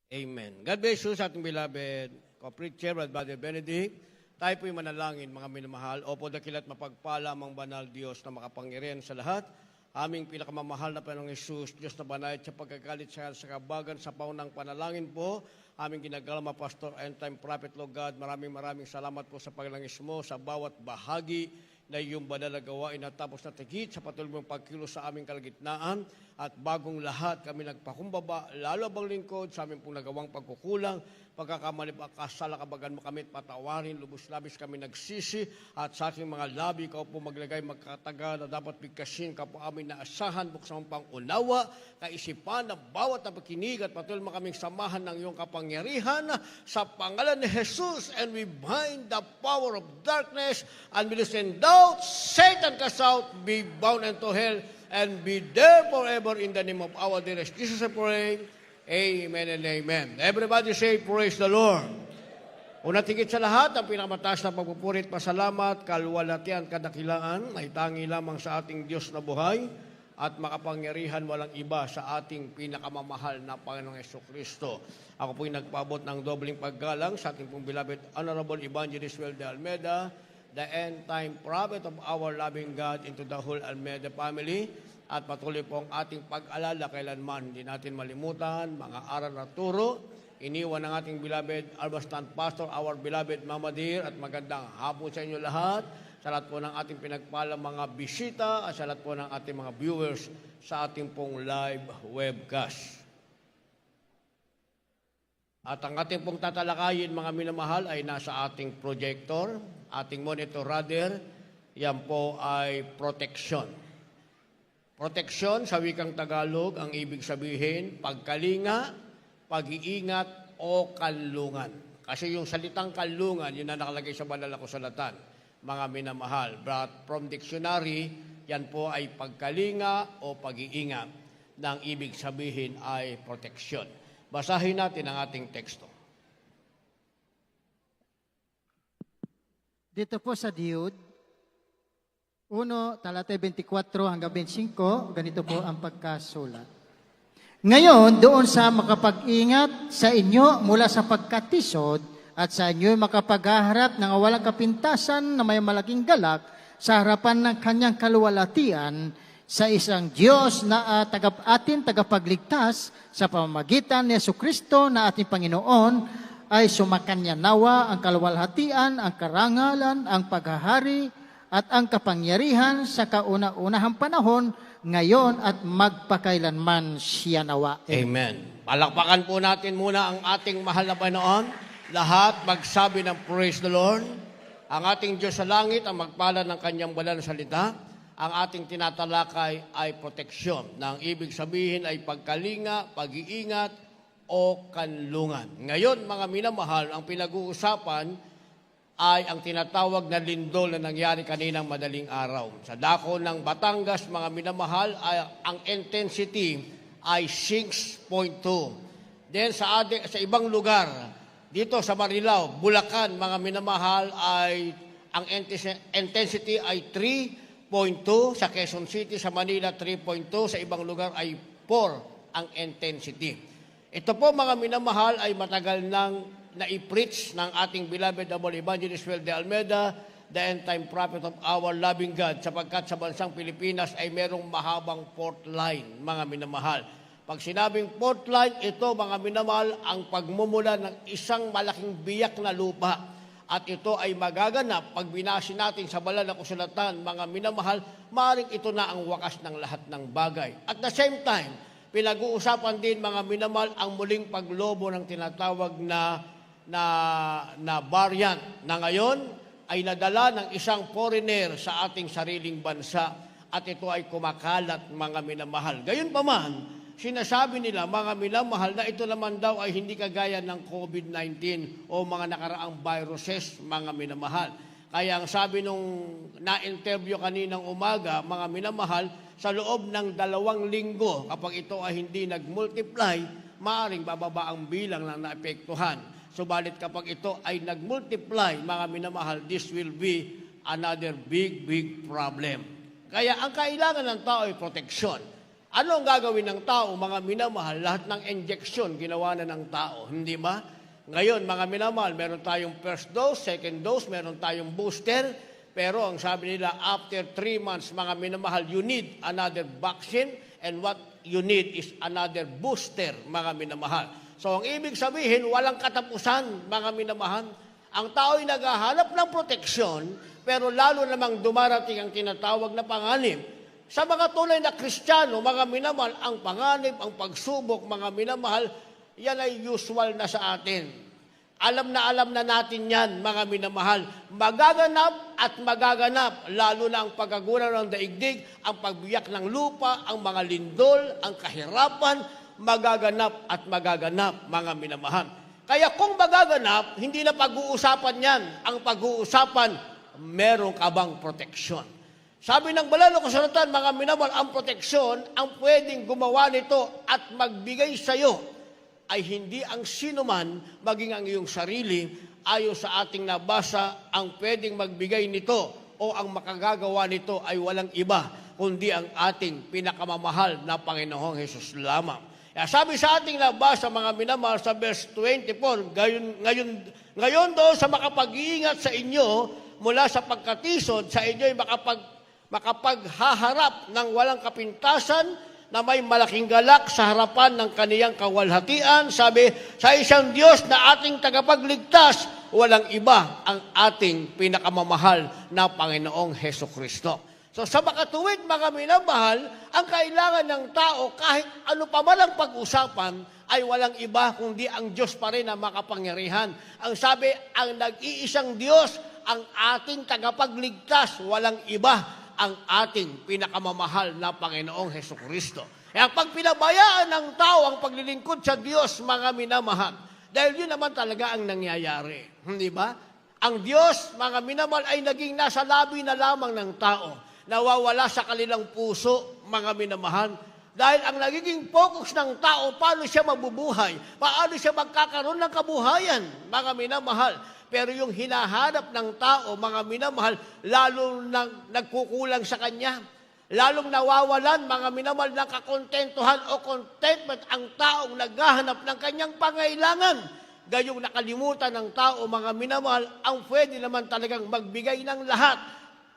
Amen. God bless you sa ating beloved co-preacher, Brother Benedict. Tayo po'y manalangin, mga minamahal. Opo, dakilat mapagpala ang banal Diyos na makapangyarihan sa lahat. Aming pinakamamahal na Panginoong Hesus, Diyos na banayad sa pagkagalit sa kabagan sa paunang panalangin po. Aming ginagalama, Pastor and Time Prophet, Lord God. Maraming salamat po sa paglangis mo sa bawat bahagi na iyong banal na gawain at tapos na tigit sa patuloy mong pagkilos sa aming kalagitnaan. At bagong lahat kami nagpakumbaba, lalo bang lingkod sa aming pong nagawang pagkukulang, pagkakamali pa kasala kabagan mo kami at patawarin, lubos-labis kami nagsisi at sa aking mga labi, ikaw po maglagay magkataga na dapat bigkasin, ka po aming naasahan, buksan mong pangunawa, kaisipan na bawat na pakinig at patuloy mo kaming samahan ng iyong kapangyarihan sa pangalan ni Jesus, and we bind the power of darkness and we send out Satan cast out, be bound into hell and be there forever in the name of our dearest Jesus I pray. Amen and amen. Everybody say, praise the Lord. Una tigit sa lahat, ang pinakamataas na pagpupurit, pasalamat, kalwalatian, kadakilaan, ay tangi lamang sa ating Diyos na buhay at makapangyarihan walang iba sa ating pinakamamahal na Panginoong Jesucristo. Ako po'y nagpaabot ng dobling paggalang sa ating pong beloved Honorable Evangelist Well de Almeida, the end-time prophet of our loving God into the whole Almeida family, at patuloy po ang ating pag-alala kailanman. Hindi natin malimutan, mga aral na turo, iniwan ng ating beloved Albastan Pastor, our beloved Mama Dear, at magandang hapon sa inyo lahat, sa lahat po ng ating pinagpalang mga bisita, at sa lahat po ng ating mga viewers sa ating pong live webcast. At ang ating pong tatalakayin, mga minamahal, ay nasa ating projector, ating monitor rather, yan po ay protection. Proteksyon sa wikang Tagalog, ang ibig sabihin, pagkalinga, pag-iingat o kanlungan. Kasi yung salitang kanlungan, yun na nakalagay sa banal na kasulatan, mga minamahal. But from dictionary, yan po ay pagkalinga o pag-iingat. Na ang ibig sabihin ay proteksyon. Basahin natin ang ating teksto. Dito po sa Diyud, 1, talata 24 hanggang 25, ganito po ang pagkasulat. Ngayon, doon sa makapag-ingat sa inyo mula sa pagkatisod at sa inyo makapaghaharap ng walang kapintasan na may malaking galak sa harapan ng kanyang kaluwalhatian sa isang Diyos na tagapagligtas sa pamamagitan ni Jesucristo na ating Panginoon, ay sumakanya nawa ang kaluwalhatian, ang karangalan, ang paghahari, at ang kapangyarihan sa kauna-unahang panahon, ngayon at magpakailanman siya nawa. Amen. Palakpakan po natin muna ang ating mahal na Panginoon. Lahat magsabi ng praise the Lord. Ang ating Diyos sa langit ang magpala ng kanyang banal na salita. Ang ating tinatalakay ay proteksyon. Na ang ibig sabihin ay pagkalinga, pag-iingat o kanlungan. Ngayon, mga minamahal, ang pinag-uusapan ay ang tinatawag na lindol na nangyari kaninang madaling araw. Sa dako ng Batangas, mga minamahal, ay, ang intensity ay 6.2. Then sa ibang lugar, dito sa Marilao, Bulacan, mga minamahal, ay ang intensity ay 3.2. Sa Quezon City, sa Manila, 3.2. Sa ibang lugar ay 4 ang intensity. Ito po, mga minamahal, ay matagal nang na-preach ng ating beloved Double Evangelist Well de Almeida, the end-time prophet of our loving God, sapagkat sa bansang Pilipinas ay merong mahabang fault line, mga minamahal. Pag sinabing fault line, ito, mga minamahal, ang pagmumula ng isang malaking biyak na lupa. At ito ay magaganap pag binasi natin sa banal na kasulatan, mga minamahal, maaaring ito na ang wakas ng lahat ng bagay. At the same time, pinag-uusapan din, mga minamahal, ang muling paglobo ng tinatawag na variant na ngayon ay nadala ng isang foreigner sa ating sariling bansa at ito ay kumakalat, mga minamahal. Gayunpaman, sinasabi nila, mga minamahal, na ito naman daw ay hindi kagaya ng COVID-19 o mga nakaraang viruses, mga minamahal. Kaya ang sabi nung na-interview kaninang umaga, mga minamahal, sa loob ng 2 linggo, kapag ito ay hindi nag-multiply, maaaring bababa ang bilang na naepektuhan. Subalit kapag ito ay nag-multiply, mga minamahal, this will be another big problem. Kaya ang kailangan ng tao ay proteksyon. Ano ang gagawin ng tao, mga minamahal? Lahat ng injection ginawa na ng tao, hindi ba? Ngayon, mga minamahal, meron tayong first dose, second dose, meron tayong booster, pero ang sabi nila, after 3 months, mga minamahal, you need another vaccine, and what you need is another booster, mga minamahal. So, ang ibig sabihin, walang katapusan, mga minamahal. Ang tao ay naghahanap ng proteksyon, pero lalo namang dumarating ang tinatawag na panganib. Sa mga tunay na Kristiyano, mga minamahal, ang panganib, ang pagsubok, mga minamahal, yan ay usual na sa atin. Alam na natin yan, mga minamahal. Magaganap at magaganap, lalo na ang pagkagulaw ng daigdig, ang pagbiyak ng lupa, ang mga lindol, ang kahirapan, magaganap at magaganap, mga minamahal. Kaya kung magaganap, hindi na pag-uusapan yan. Ang pag-uusapan, meron ka bang proteksyon? Sabi ng banal na kasulatan, mga minamahal, ang proteksyon, ang pwedeng gumawa nito at magbigay sa iyo ay hindi ang sinuman, maging ang iyong sarili, ayon sa ating nabasa, ang pwedeng magbigay nito o ang makagagawa nito ay walang iba, kundi ang ating pinakamamahal na Panginoong Hesus lamang. Kaya sabi sa ating nabasa, mga minamahal, sa verse 24, ngayon doon sa makapag-iingat sa inyo, mula sa pagkatisod, sa inyo ay makapaghaharap ng walang kapintasan na may malaking galak sa harapan ng kaniyang kawalhatian. Sabi, sa isang Diyos na ating tagapagligtas, walang iba ang ating pinakamamahal na Panginoong Hesukristo. So sa makatuwid, mga minamahal, ang kailangan ng tao, kahit ano pa man ang pag-usapan, ay walang iba kundi ang Diyos pa rin na makapangyarihan. Ang sabi, ang nag-iisang Diyos, ang ating tagapagligtas, walang iba ang ating pinakamamahal na Panginoong Hesukristo. Kaya pag pinabayaan ng tao ang paglilingkod sa Diyos, mga minamahal, dahil yun naman talaga ang nangyayari. Hindi ba? Ang Diyos, mga minamahal, ay naging nasa labi na lamang ng tao. Nawawala sa kanilang puso, mga minamahal. Dahil ang nagiging focus ng tao, paano siya mabubuhay? Paano siya magkakaroon ng kabuhayan, mga minamahal? Pero yung hinahanap ng tao, mga minamahal, lalong nagkukulang sa kanya. Lalong nawawalan, mga minamahal, ng kakontentuhan o contentment ang taong naghahanap ng kanyang pangailangan. Gayong nakalimutan ng tao, mga minamahal, ang pwede naman talagang magbigay ng lahat.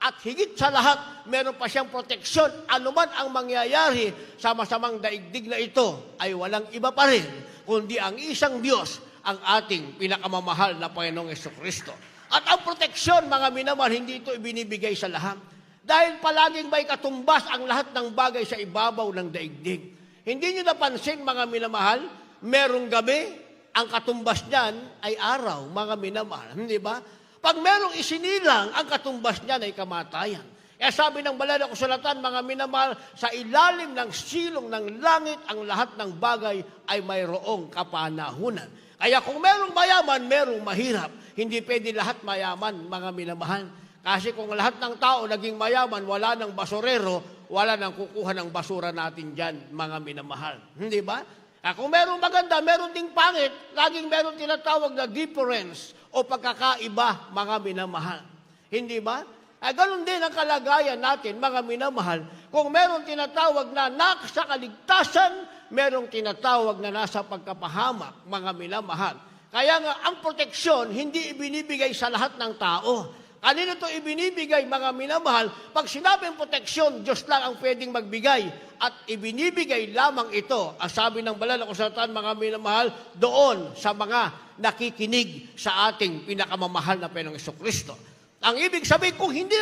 At higit sa lahat, meron pa siyang proteksyon. Ano man ang mangyayari sa masamang daigdig na ito, ay walang iba pa rin, kundi ang isang Diyos, ang ating pinakamamahal na Panginoong Hesukristo. At ang proteksyon, mga minamahal, hindi ito ibinibigay sa lahat. Dahil palaging may katumbas ang lahat ng bagay sa ibabaw ng daigdig. Hindi nyo napansin, mga minamahal, merong gabi, ang katumbas niyan ay araw, mga minamahal. Hindi ba? Pag merong isinilang, ang katumbas niyan ay kamatayan. Kaya sabi ng banal na kasulatan, mga minamahal, sa ilalim ng silong ng langit, ang lahat ng bagay ay mayroong kapanahunan. Kaya kung merong mayaman, merong mahirap. Hindi pwede lahat mayaman, mga minamahal. Kasi kung lahat ng tao naging mayaman, wala ng basurero, wala nang kukuha ng basura natin dyan, mga minamahal. Hindi ba? Kung merong maganda, meron ding pangit, laging meron tinatawag na difference o pagkakaiba, mga minamahal. Hindi ba? Ganun din ang kalagayan natin, mga minamahal. Kung meron tinatawag na nasa kaligtasan, merong tinatawag na nasa pagkapahamak, mga minamahal. Kaya nga, ang proteksyon, hindi ibinibigay sa lahat ng tao. Kanino ito ibinibigay, mga minamahal? Pag sinabing proteksyon, Diyos lang ang pwedeng magbigay. At ibinibigay lamang ito, ang sabi ng banal na kasulatan, mga minamahal, doon sa mga nakikinig sa ating pinakamamahal na Panginoong Hesukristo. Ang ibig sabihin, kung hindi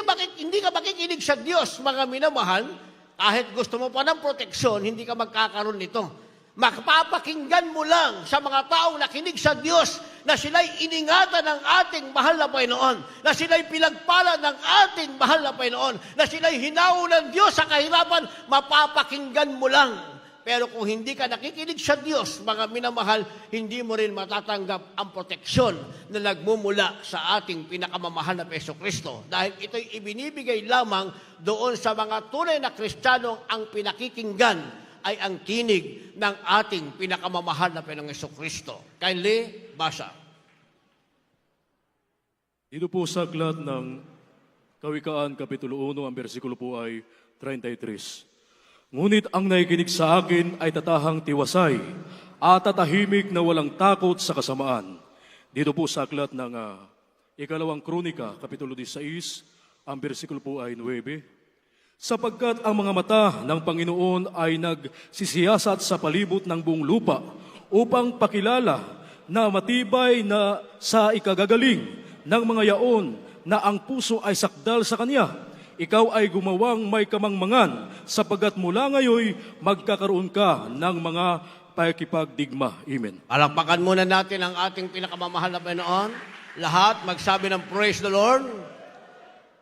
ka makikinig sa Diyos, mga minamahal, kahit gusto mo pa ng proteksyon, hindi ka magkakaroon nito. Magpapakinggan mo lang sa mga taong nakinig sa Diyos na sila'y iningatan ng ating mahal na Panginoon, na sila'y pinagpala ng ating mahal na Panginoon, na sila'y hinaon ng Diyos sa kahirapan, mapapakinggan mo lang. Pero kung hindi ka nakikinig sa Diyos, mga minamahal, hindi mo rin matatanggap ang proteksyon na nagmumula sa ating pinakamamahal na Hesukristo. Dahil ito'y ibinibigay lamang doon sa mga tunay na Kristiyano, ang pinakikinggan ay ang tinig ng ating pinakamamahal na Panginoong Hesukristo. Kindly, basa. Dito po sa aklat ng Kawikaan, Kapitulo 1, ang bersikulo po ay 33. Ngunit ang nakikinig sa akin ay tatahang tiwasay at tatahimik na walang takot sa kasamaan. Dito po sa aklat ng Ikalawang Kronika, Kapitulo 16, ang bersikulo po ay 9. Sapagkat ang mga mata ng Panginoon ay nagsisiyasat sa palibot ng buong lupa upang pakilala na matibay na sa ikagagaling ng mga yaon na ang puso ay sakdal sa Kanya. Ikaw ay gumawang may kamangmangan sapagkat mula ngayon magkakaroon ka ng mga pakikipagdigma. Amen. Palakpakan muna natin ang ating pinakamamahal na Panginoon. Lahat magsabi ng praise the Lord.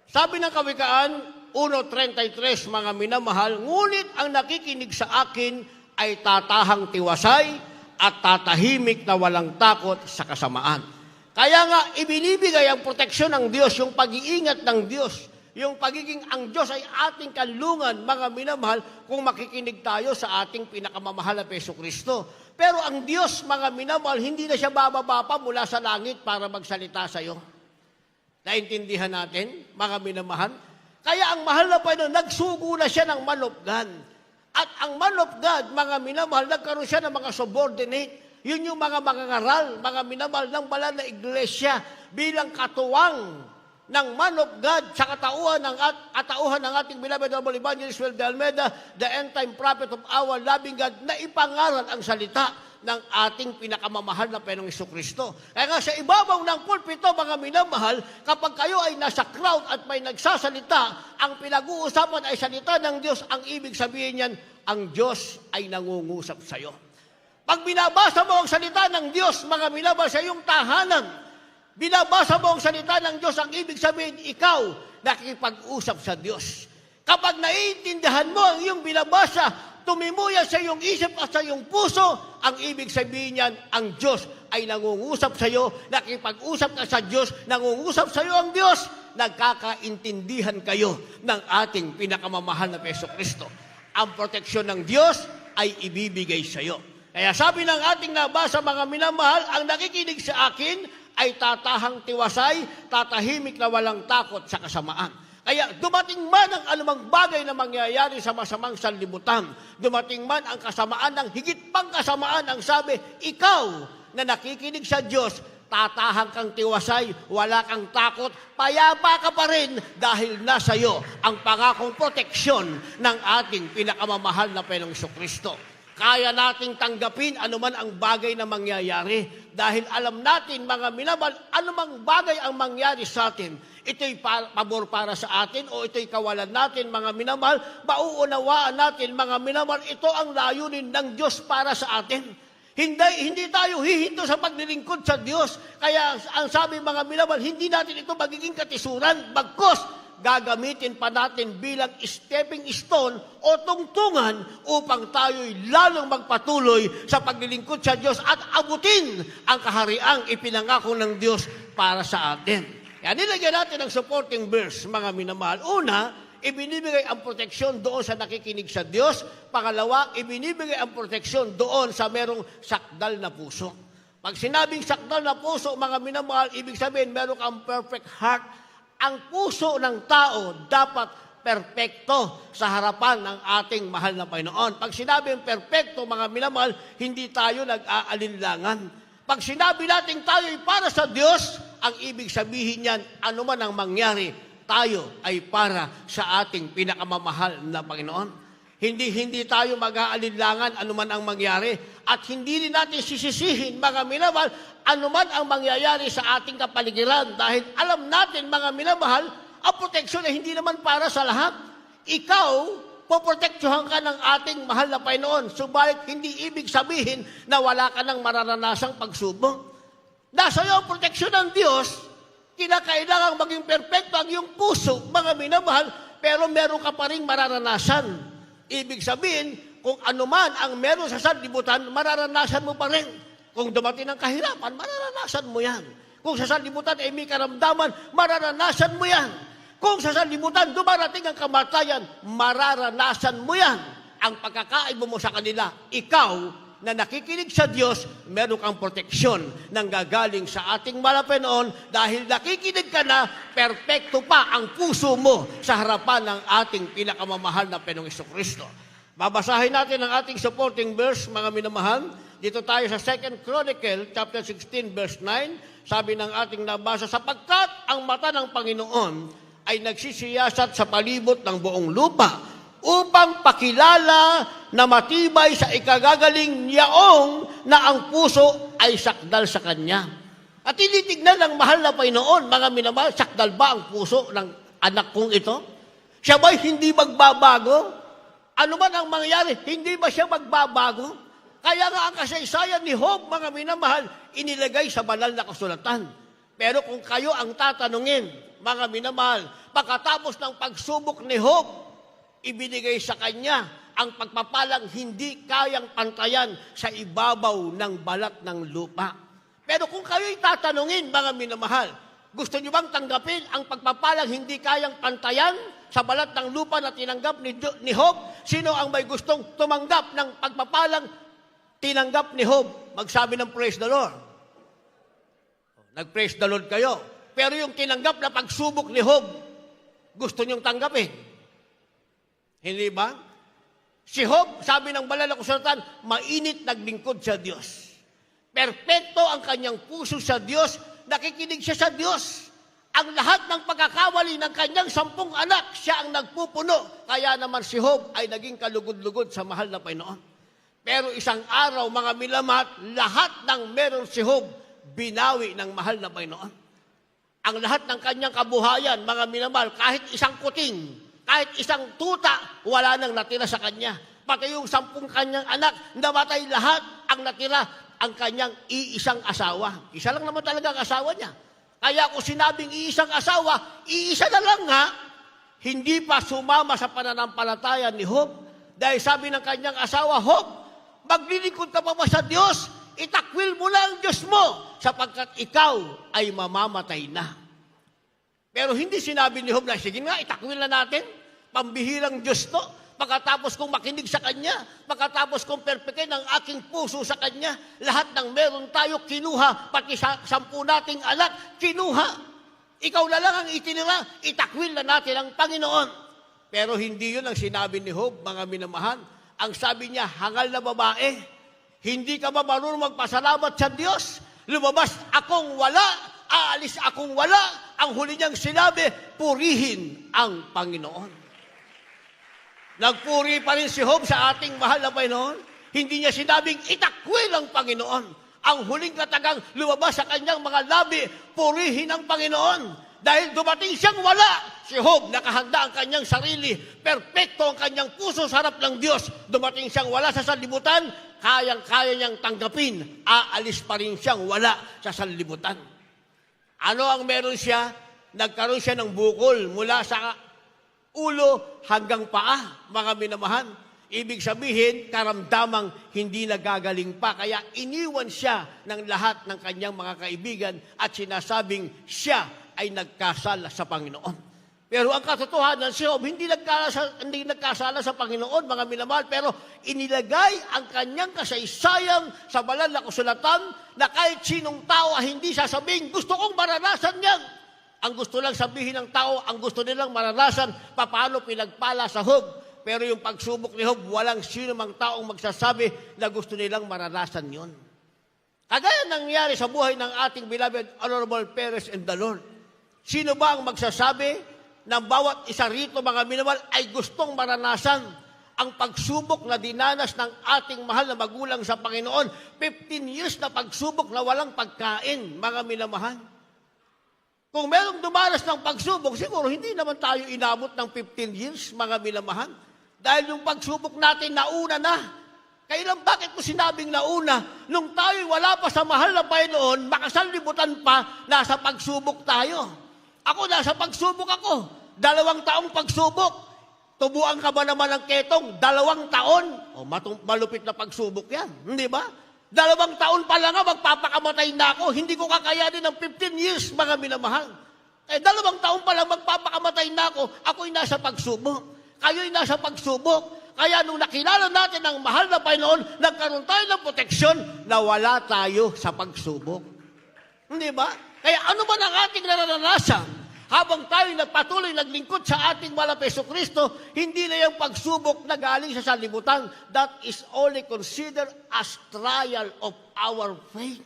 Sabi ng Kawikaan 1:33, mga minamahal, ngunit ang nakikinig sa akin ay tatahang tiwasay at tatahimik na walang takot sa kasamaan. Kaya nga, ibinibigay ang proteksyon ng Diyos, yung pag-iingat ng Diyos, yung pagiging ang Diyos ay ating kanlungan, mga minamahal, kung makikinig tayo sa ating pinakamamahal na Hesus Kristo. Pero ang Diyos, mga minamahal, hindi na siya bababa pa mula sa langit para magsalita sa iyo. Naintindihan natin, mga minamahal? Kaya ang mahal na Panginoon, nagsugo na siya ng man of God. At ang man of God, mga minamahal, nagkaroon siya ng mga subordinate. Yun yung mga mangangaral, mga minamahal ng banal na iglesia bilang katuwang ng man of God sa katauhan ng ating beloved Honorable Evangelist Well de Almeida, the end-time prophet of our loving God, na ipangaral ang salita ng ating pinakamamahal na Panginoong Jesucristo. Kaya nga sa ibabaw ng pulpito, mga minamahal, kapag kayo ay nasa crowd at may nagsasalita, ang pinag-uusapan ay salita ng Diyos, ang ibig sabihin niyan, ang Diyos ay nangungusap sa iyo. Pag binabasa mo ang salita ng Diyos, mga minamahal, sa iyong tahanan, binabasa mo ang salita ng Diyos, ang ibig sabihin, ikaw nakikipag-usap sa Diyos. Kapag naiintindihan mo ang iyong binabasa, tumimuya sa iyong isip at sa iyong puso, ang ibig sabihin niyan, ang Diyos ay nangungusap sa iyo, nakikipag-usap ka sa Diyos, nangungusap sa iyo ang Diyos, nagkakaintindihan kayo ng ating pinakamamahal na Hesus Kristo. Ang proteksyon ng Diyos ay ibibigay sa iyo. Kaya sabi ng ating nabasa, mga minamahal, ang nakikinig sa akin ay tatahang tiwasay, tatahimik na walang takot sa kasamaan. Kaya dumating man ang anumang bagay na mangyayari sa masamang sanlibutan, dumating man ang kasamaan ng higit pang kasamaan, ang sabi, ikaw na nakikinig sa Diyos, tatahang kang tiwasay, wala kang takot, payapa ka pa rin dahil nasa iyo ang pangakong proteksyon ng ating pinakamamahal na Panginoong Jesucristo. Kaya nating tanggapin anuman ang bagay na mangyayari dahil alam natin, mga minamahal, anumang bagay ang mangyari sa atin, ito'y pabor para sa atin o ito'y kawalan natin, mga minamahal, mauunawaan natin, mga minamahal, ito ang layunin ng Diyos para sa atin. Hindi tayo hihinto sa paglilingkod sa Diyos. Kaya ang sabi, mga minamahal, hindi natin ito magiging katisuran, bagkus gagamitin pa natin bilang stepping stone o tungtungan upang tayo'y lalong magpatuloy sa paglilingkod sa Diyos at abutin ang kahariang ipinangako ng Diyos para sa atin. Kaya nilagyan natin ang supporting verse, mga minamahal. Una, ibinibigay ang proteksyon doon sa nakikinig sa Diyos. Pangalawa, ibinibigay ang proteksyon doon sa merong sakdal na puso. Pag sinabing sakdal na puso, mga minamahal, ibig sabihin meron kang perfect heart. Ang puso ng tao dapat perpekto sa harapan ng ating mahal na Panginoon. Pag sinabing perpekto, mga minamahal, hindi tayo nag-aalinlangan. Pag sinabi natin tayo ay para sa Diyos, ang ibig sabihin niyan, anuman ang mangyari, tayo ay para sa ating pinakamamahal na Panginoon. Hindi tayo mag-aalinlangan anuman ang mangyari at hindi rin natin sisisihin, mga minamahal, anuman ang mangyayari sa ating kapaligiran dahil alam natin, mga minamahal, ang proteksyon ay hindi naman para sa lahat. Ikaw, poproteksyohan ka ng ating mahal na Panginoon, subalit hindi ibig sabihin na wala ka ng mararanasang pagsubok. Nasa iyo ang proteksyon ng Diyos, kinakailangang maging perpekto ang iyong puso, mga minamahal, pero meron ka pa rin mararanasan. Ibig sabihin, kung anuman ang meron sa sanlibutan, mararanasan mo pa rin. Kung dumating ang kahirapan, mararanasan mo yan. Kung sa sanlibutan ay may karamdaman, mararanasan mo yan. Kung sa sanlibutan dumarating ang kamatayan, mararanasan mo yan. Ang pagkakaiba mo sa kanila, ikaw na nakikinig sa Diyos, meron kang proteksyon nang gagaling sa ating Panginoon dahil nakikinig ka na, perpekto pa ang puso mo sa harapan ng ating pinakamamahal na Panginoong Jesucristo. Babasahin natin ang ating supporting verse, mga minamahal. Dito tayo sa 2 Chronicle, chapter 16, verse 9. Sabi ng ating nabasa, sapagkat ang mata ng Panginoon ay nagsisiyasat sa palibot ng buong lupa upang pakilala na matibay sa ikagagaling niyaong na ang puso ay sakdal sa Kanya. At tinitignan ng mahal na Panginoon, mga minamahal, sakdal ba ang puso ng anak kong ito? Siya ba'y hindi magbabago? Ano man ang mangyari, hindi ba siya magbabago? Kaya nga ang kasaysayan ni Job, mga minamahal, inilagay sa banal na kasulatan. Pero kung kayo ang tatanungin, mga minamahal, pagkatapos ng pagsubok ni Job, ibinigay sa kanya ang pagpapalang hindi kayang pantayan sa ibabaw ng balat ng lupa. Pero kung kayo'y tatanungin, mga minamahal, gusto niyo bang tanggapin ang pagpapalang hindi kayang pantayan sa balat ng lupa na tinanggap ni Job? Sino ang may gustong tumanggap ng pagpapalang tinanggap ni Job? Magsabi ng praise the Lord. Nag-praise the Lord kayo. Pero yung tinanggap na pagsubok ni Job, gusto niyong tanggapin. Hindi ba? Si Job, sabi ng banal na kasulatan, mainit naglingkod sa Diyos. Perpekto ang kanyang puso sa Diyos, nakikinig siya sa Diyos. Ang lahat ng pagkakawali ng kanyang 10 anak, siya ang nagpupuno. Kaya naman si Job ay naging kalugod-lugod sa mahal na Panginoon. Pero isang araw, mga milamat, lahat ng meron si Job, binawi ng mahal na Panginoon. Ang lahat ng kanyang kabuhayan, mga minamahal, kahit isang kuting, kahit isang tuta, wala nang natira sa kanya. Pati yung 10 kanyang anak, namatay lahat. Ang natira, ang kanyang iisang asawa. Isa lang naman talaga ang asawa niya. Kaya kung sinabing iisang asawa, iisa na lang nga, hindi pa sumama sa pananampalataya ni Job. Dahil sabi ng kanyang asawa, Job, maglilingkod ka pa ba sa Diyos? Itakwil mo na ang Diyos mo, sapagkat ikaw ay mamamatay na. Pero hindi sinabi ni Job na, sige nga, itakwil na natin. Pambihirang Diyos to. Pagkatapos kong makinig sa Kanya, pagkatapos kong perpekin ang aking puso sa Kanya, lahat ng meron tayo kinuha, pati sa 10 nating anak, kinuha. Ikaw na lang ang itinira, itakwil na natin ang Panginoon. Pero hindi yun ang sinabi ni Job, mga minamahal. Ang sabi niya, hangal na babae, hindi ka ba marunong magpasalamat sa Diyos? Lumabas akong wala, aalis akong wala. Ang huli niyang sinabi, purihin ang Panginoon. Nagpuri pa rin si Job sa ating mahal na Panginoon. Hindi niya sinabing itakwil ang Panginoon. Ang huling katagang lumabas sa kanyang mga labi, purihin ang Panginoon. Dahil dumating siyang wala. Si Job, nakahanda ang kanyang sarili. Perpekto ang kanyang puso sa harap ng Diyos. Dumating siyang wala sa sanlibutan, kayang-kaya niyang tanggapin. Aalis pa rin siyang wala sa sanlibutan. Ano ang meron siya? Nagkaroon siya ng bukol mula sa ulo hanggang paa, mga minamahal. Ibig sabihin, karamdamang hindi nagagaling pa. Kaya iniwan siya ng lahat ng kanyang mga kaibigan at sinasabing siya ay nagkasala sa Panginoon. Pero ang katotohanan, si Job hindi nagkasala sa Panginoon, mga minamahal, pero inilagay ang kanyang kasaysayan sa banal na kasulatan na kahit sinong tao hindi sasabihin, gusto kong maranasan yan. Ang gusto lang sabihin ng tao, ang gusto nilang maranasan, paano pinagpala sa Job. Pero yung pagsubok ni Job, walang sino mang taong magsasabi na gusto nilang maranasan yon. Kagaya nangyari sa buhay ng ating beloved Honorable Perez and the Lord. Sino ba ang magsasabi na bawat isa rito, mga minamahal, ay gustong maranasan ang pagsubok na dinanas ng ating mahal na magulang sa Panginoon? 15 years na pagsubok na walang pagkain, mga minamahal. Kung merong dumanas ng pagsubok, siguro hindi naman tayo inabot ng 15 years, mga minamahal. Dahil yung pagsubok natin nauna na. Kailan, bakit ko sinabing nauna? Nung tayo wala pa sa mahal na Panginoon, makasanlibutan pa, nasa pagsubok tayo. Ako, nasa pagsubok ako. 2 taong pagsubok. Tubuan ka ba naman ng ketong? 2 taon? O, malupit na pagsubok yan. Hindi ba? 2 taon pa lang nga, magpapakamatay na ako. Hindi ko kakayanin ng 15 years, mga minamahal. 2 taon pa lang, magpapakamatay na ako. Ako'y nasa pagsubok. Kayo'y nasa pagsubok. Kaya nung nakilala natin ang mahal na Panginoon, nagkaroon tayo ng proteksyon na wala tayo sa pagsubok. Hindi ba? Kaya ano man ang ating naranasan, Habang tayo patuloy naglingkod sa ating mahal na Jesucristo, hindi na yung pagsubok na galing sa sanlibutan. That is only considered as trial of our faith.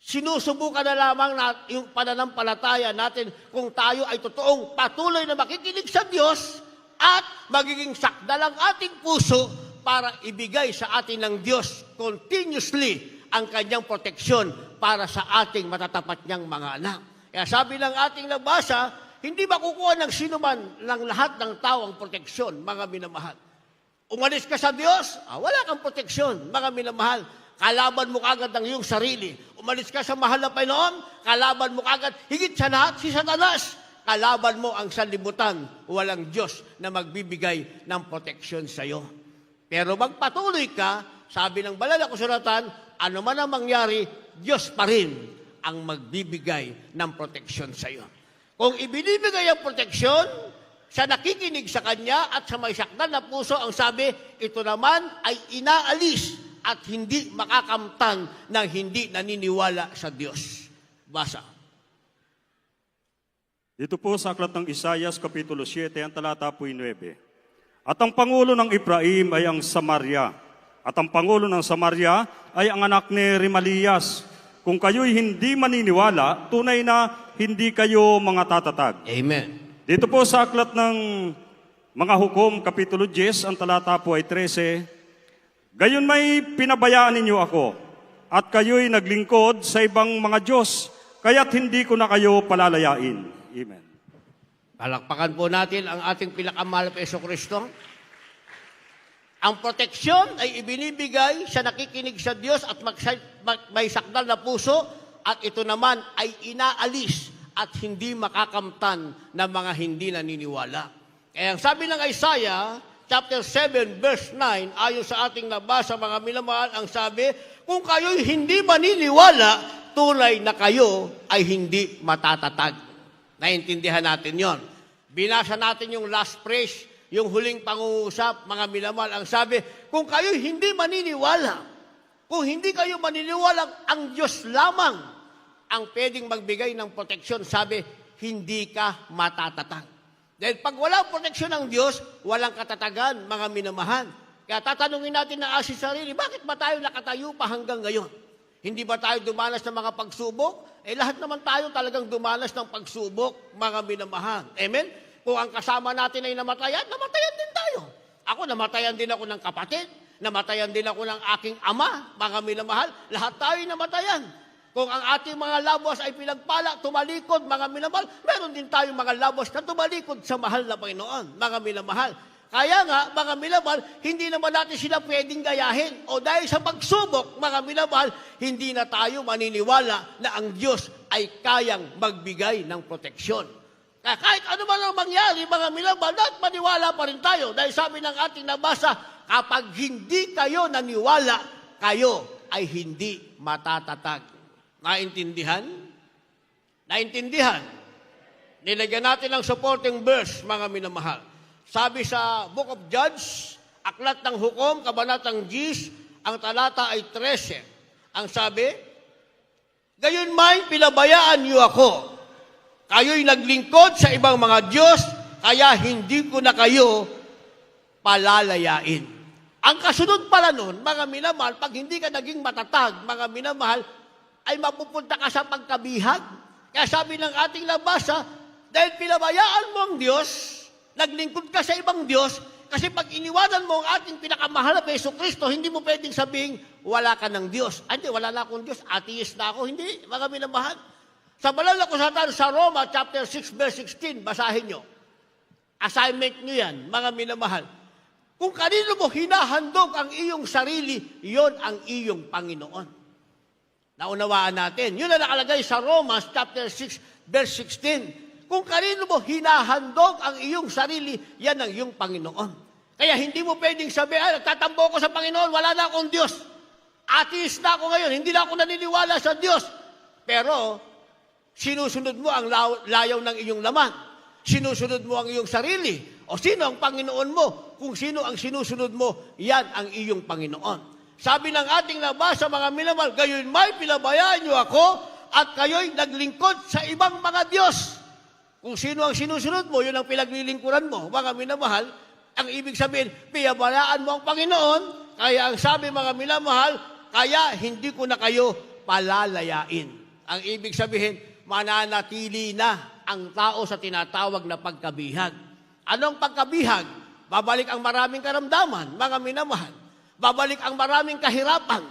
Sinusubukan na lamang yung pananampalataya natin kung tayo ay totoong patuloy na makikinig sa Diyos at magiging sakdal ang ating puso para ibigay sa atin ng Diyos continuously ang kanyang proteksyon para sa ating matatapat niyang mga anak. Kaya sabi ng ating nabasa, hindi makukuha ng sino man ng lahat ng tao ang proteksyon, mga minamahal. Umalis ka sa Diyos, wala kang proteksyon, mga minamahal. Kalaban mo kagad ang iyong sarili. Umalis ka sa mahal na Panginoon, kalaban mo kagad, higit sa lahat, si Satanas. Kalaban mo ang sanlibutan, walang Diyos na magbibigay ng proteksyon sa iyo. Pero magpatuloy ka, sabi ng banal na kasulatan, ano man ang mangyari, Diyos pa rin ang magbibigay ng proteksyon sa iyo. Kung ibinibigay ang proteksyon, sa nakikinig sa Kanya at sa may sakdal na puso, ang sabi, ito naman ay inaalis at hindi makakamtan ng hindi naniniwala sa Diyos. Basa. Dito po sa aklat ng Isaias, Kapitulo 7, ang talata po 9. At ang pangulo ng Ephraim ay ang Samaria, at ang pangulo ng Samaria ay ang anak ni Remalias. Kung kayo'y hindi maniniwala, tunay na hindi kayo mga tatatag. Amen. Dito po sa aklat ng mga hukom, Kapitulo 10, ang talata po ay 13, gayon may pinabayaan ninyo ako, at kayo'y naglingkod sa ibang mga Diyos, kaya't hindi ko na kayo palalayain. Amen. Palakpakan po natin ang ating pinakamahal na Jesucristo. Ang proteksyon ay ibinibigay sa nakikinig sa Diyos at may sakdal na puso, at ito naman ay inaalis at hindi makakamtan ng mga hindi naniniwala. Kaya ang sabi ng Isaiah, chapter 7, verse 9, ayon sa ating nabasa, mga minamahal, ang sabi, kung kayo'y hindi maniniwala, tunay na kayo ay hindi matatatag. Naintindihan natin yon. Binasa natin yung last phrase, yung huling pangungusap, mga minamahal, ang sabi, kung kayo hindi maniniwala, kung hindi kayo maniniwala, ang Diyos lamang ang pwedeng magbigay ng proteksyon, sabi, hindi ka matatatag. Dahil pag walang proteksyon ng Diyos, walang katatagan, mga minamahal. Kaya tatanungin natin na asin sarili, bakit ba tayo nakatayo pa hanggang ngayon? Hindi ba tayo dumanas ng mga pagsubok? Lahat naman tayo talagang dumanas ng pagsubok, mga minamahal. Amen? Kung ang kasama natin ay namatayan, namatayan din tayo. Ako, namatayan din ako ng kapatid. Namatayan din ako ng aking ama, mga minamahal. Lahat tayo namatayan. Kung ang ating mga labos ay pinagpala, tumalikod, mga minamahal, meron din tayong mga labos na tumalikod sa mahal na Panginoon, mga minamahal. Kaya nga, mga minamahal, hindi naman natin sila pwedeng gayahin. O dahil sa pagsubok, mga minamahal, hindi na tayo maniniwala na ang Diyos ay kayang magbigay ng proteksyon. Kaya kahit ano man ang mangyari, mga minamahal, dapat maniwala pa rin tayo. Dahil sabi ng ating nabasa, kapag hindi kayo naniwala, kayo ay hindi matatatag. Naintindihan? Naintindihan? Nilagyan natin ang supporting verse, mga minamahal. Sabi sa Book of Judges, Aklat ng Hukom, Kabanatang 10, ang talata ay 13. Ang sabi, gayon may pinabayaan niyo ako. Kayo'y naglingkod sa ibang mga Diyos, kaya hindi ko na kayo palalayain. Ang kasunod pala nun, mga minamahal, pag hindi ka naging matatag, mga minamahal, ay mapupunta ka sa pagkabihag. Kaya sabi ng ating nabasa, dahil pinabayaan mo ang Diyos, naglingkod ka sa ibang Diyos, kasi pag iniwanan mo ang ating pinakamahal na Jesucristo, hindi mo pwedeng sabihin, wala ka ng Diyos. Hindi, wala na akong Diyos, atheist na ako. Hindi, mga minamahal. Sa banal na kasulatan sa Roma, chapter 6, verse 16, basahin nyo. Assignment nyo yan, mga minamahal. Kung kanino mo hinahandog ang iyong sarili, yon ang iyong Panginoon. Naunawaan natin. Yun ang nakalagay sa Roma, chapter 6, verse 16. Kung kanino mo hinahandog ang iyong sarili, yan ang iyong Panginoon. Kaya hindi mo pwedeng sabihin, tatambo ko sa Panginoon, wala na akong Diyos. Atheist na ako ngayon, hindi na ako naniniwala sa Diyos. Pero, sinusunod mo ang layaw ng iyong laman. Sinusunod mo ang iyong sarili. O sino ang Panginoon mo? Kung sino ang sinusunod mo, yan ang iyong Panginoon. Sabi ng ating nabasa, mga minamahal, gayon may pinabayaan niyo ako at kayo'y naglingkod sa ibang mga Diyos. Kung sino ang sinusunod mo, yun ang pinaglilingkuran mo. Mga minamahal, ang ibig sabihin, piyabalaan mo ang Panginoon, kaya ang sabi mga minamahal, kaya hindi ko na kayo palalayain. Ang ibig sabihin, mananatili na ang tao sa tinatawag na pagkabihag. Anong pagkabihag? Babalik ang maraming karamdaman, mga minamahal. Babalik ang maraming kahirapan.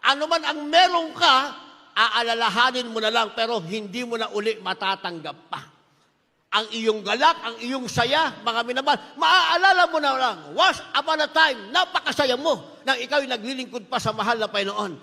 Ano man ang meron ka, aalalahanin mo na lang, pero hindi mo na uli matatanggap pa. Ang iyong galak, ang iyong saya, mga minamahal, maaalala mo na lang, once upon a time, napakasaya mo nang ikaw'y naglilingkod pa sa mahal na Panginoon.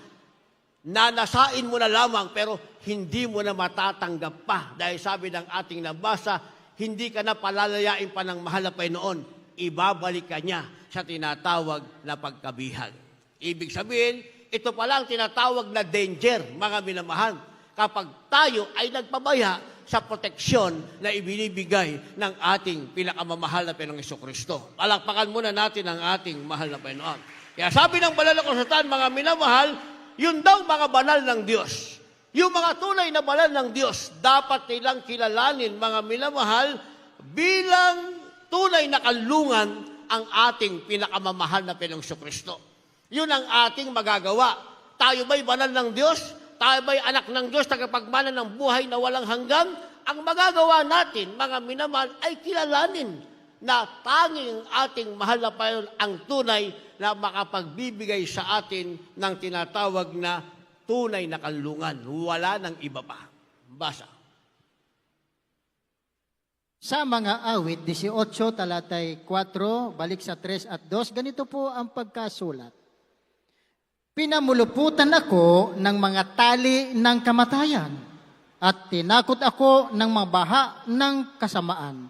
Nanasain mo na lamang, pero hindi mo na matatanggap pa. Dahil sabi ng ating nabasa, hindi ka na palalayain pa ng mahal na Panginoon, ibabalik ka niya sa tinatawag na pagkabihag. Ibig sabihin, ito pala ang tinatawag na danger, mga minamahal, kapag tayo ay nagpabaya sa proteksyon na ibinibigay ng ating pinakamamahal na Panginoong Jesucristo. Palakpakan muna natin ang ating mahal na Panginoon. Kaya sabi ng banal na kasulatan, mga minamahal, yun daw mga banal ng Diyos. Yung mga tunay na banal ng Diyos, dapat nilang kilalanin, mga minamahal, bilang tunay na kanlungan ang ating pinakamamahal na Panginoong Jesucristo. Yun ang ating magagawa. Tayo ba'y banal ng Diyos? Tayo ba'y anak ng Diyos, tagapagmana ng buhay na walang hanggan? Ang magagawa natin, mga minamahal, ay kilalanin na tanging ating mahal na Panginoon ang tunay na makapagbibigay sa atin ng tinatawag na tunay na kanlungan. Wala nang iba pa. Basa. Sa mga awit, 18, talatay 4, balik sa 3 at 2, ganito po ang pagkasulat. Pinamuluputan ako ng mga tali ng kamatayan at tinakot ako ng mga baha ng kasamaan.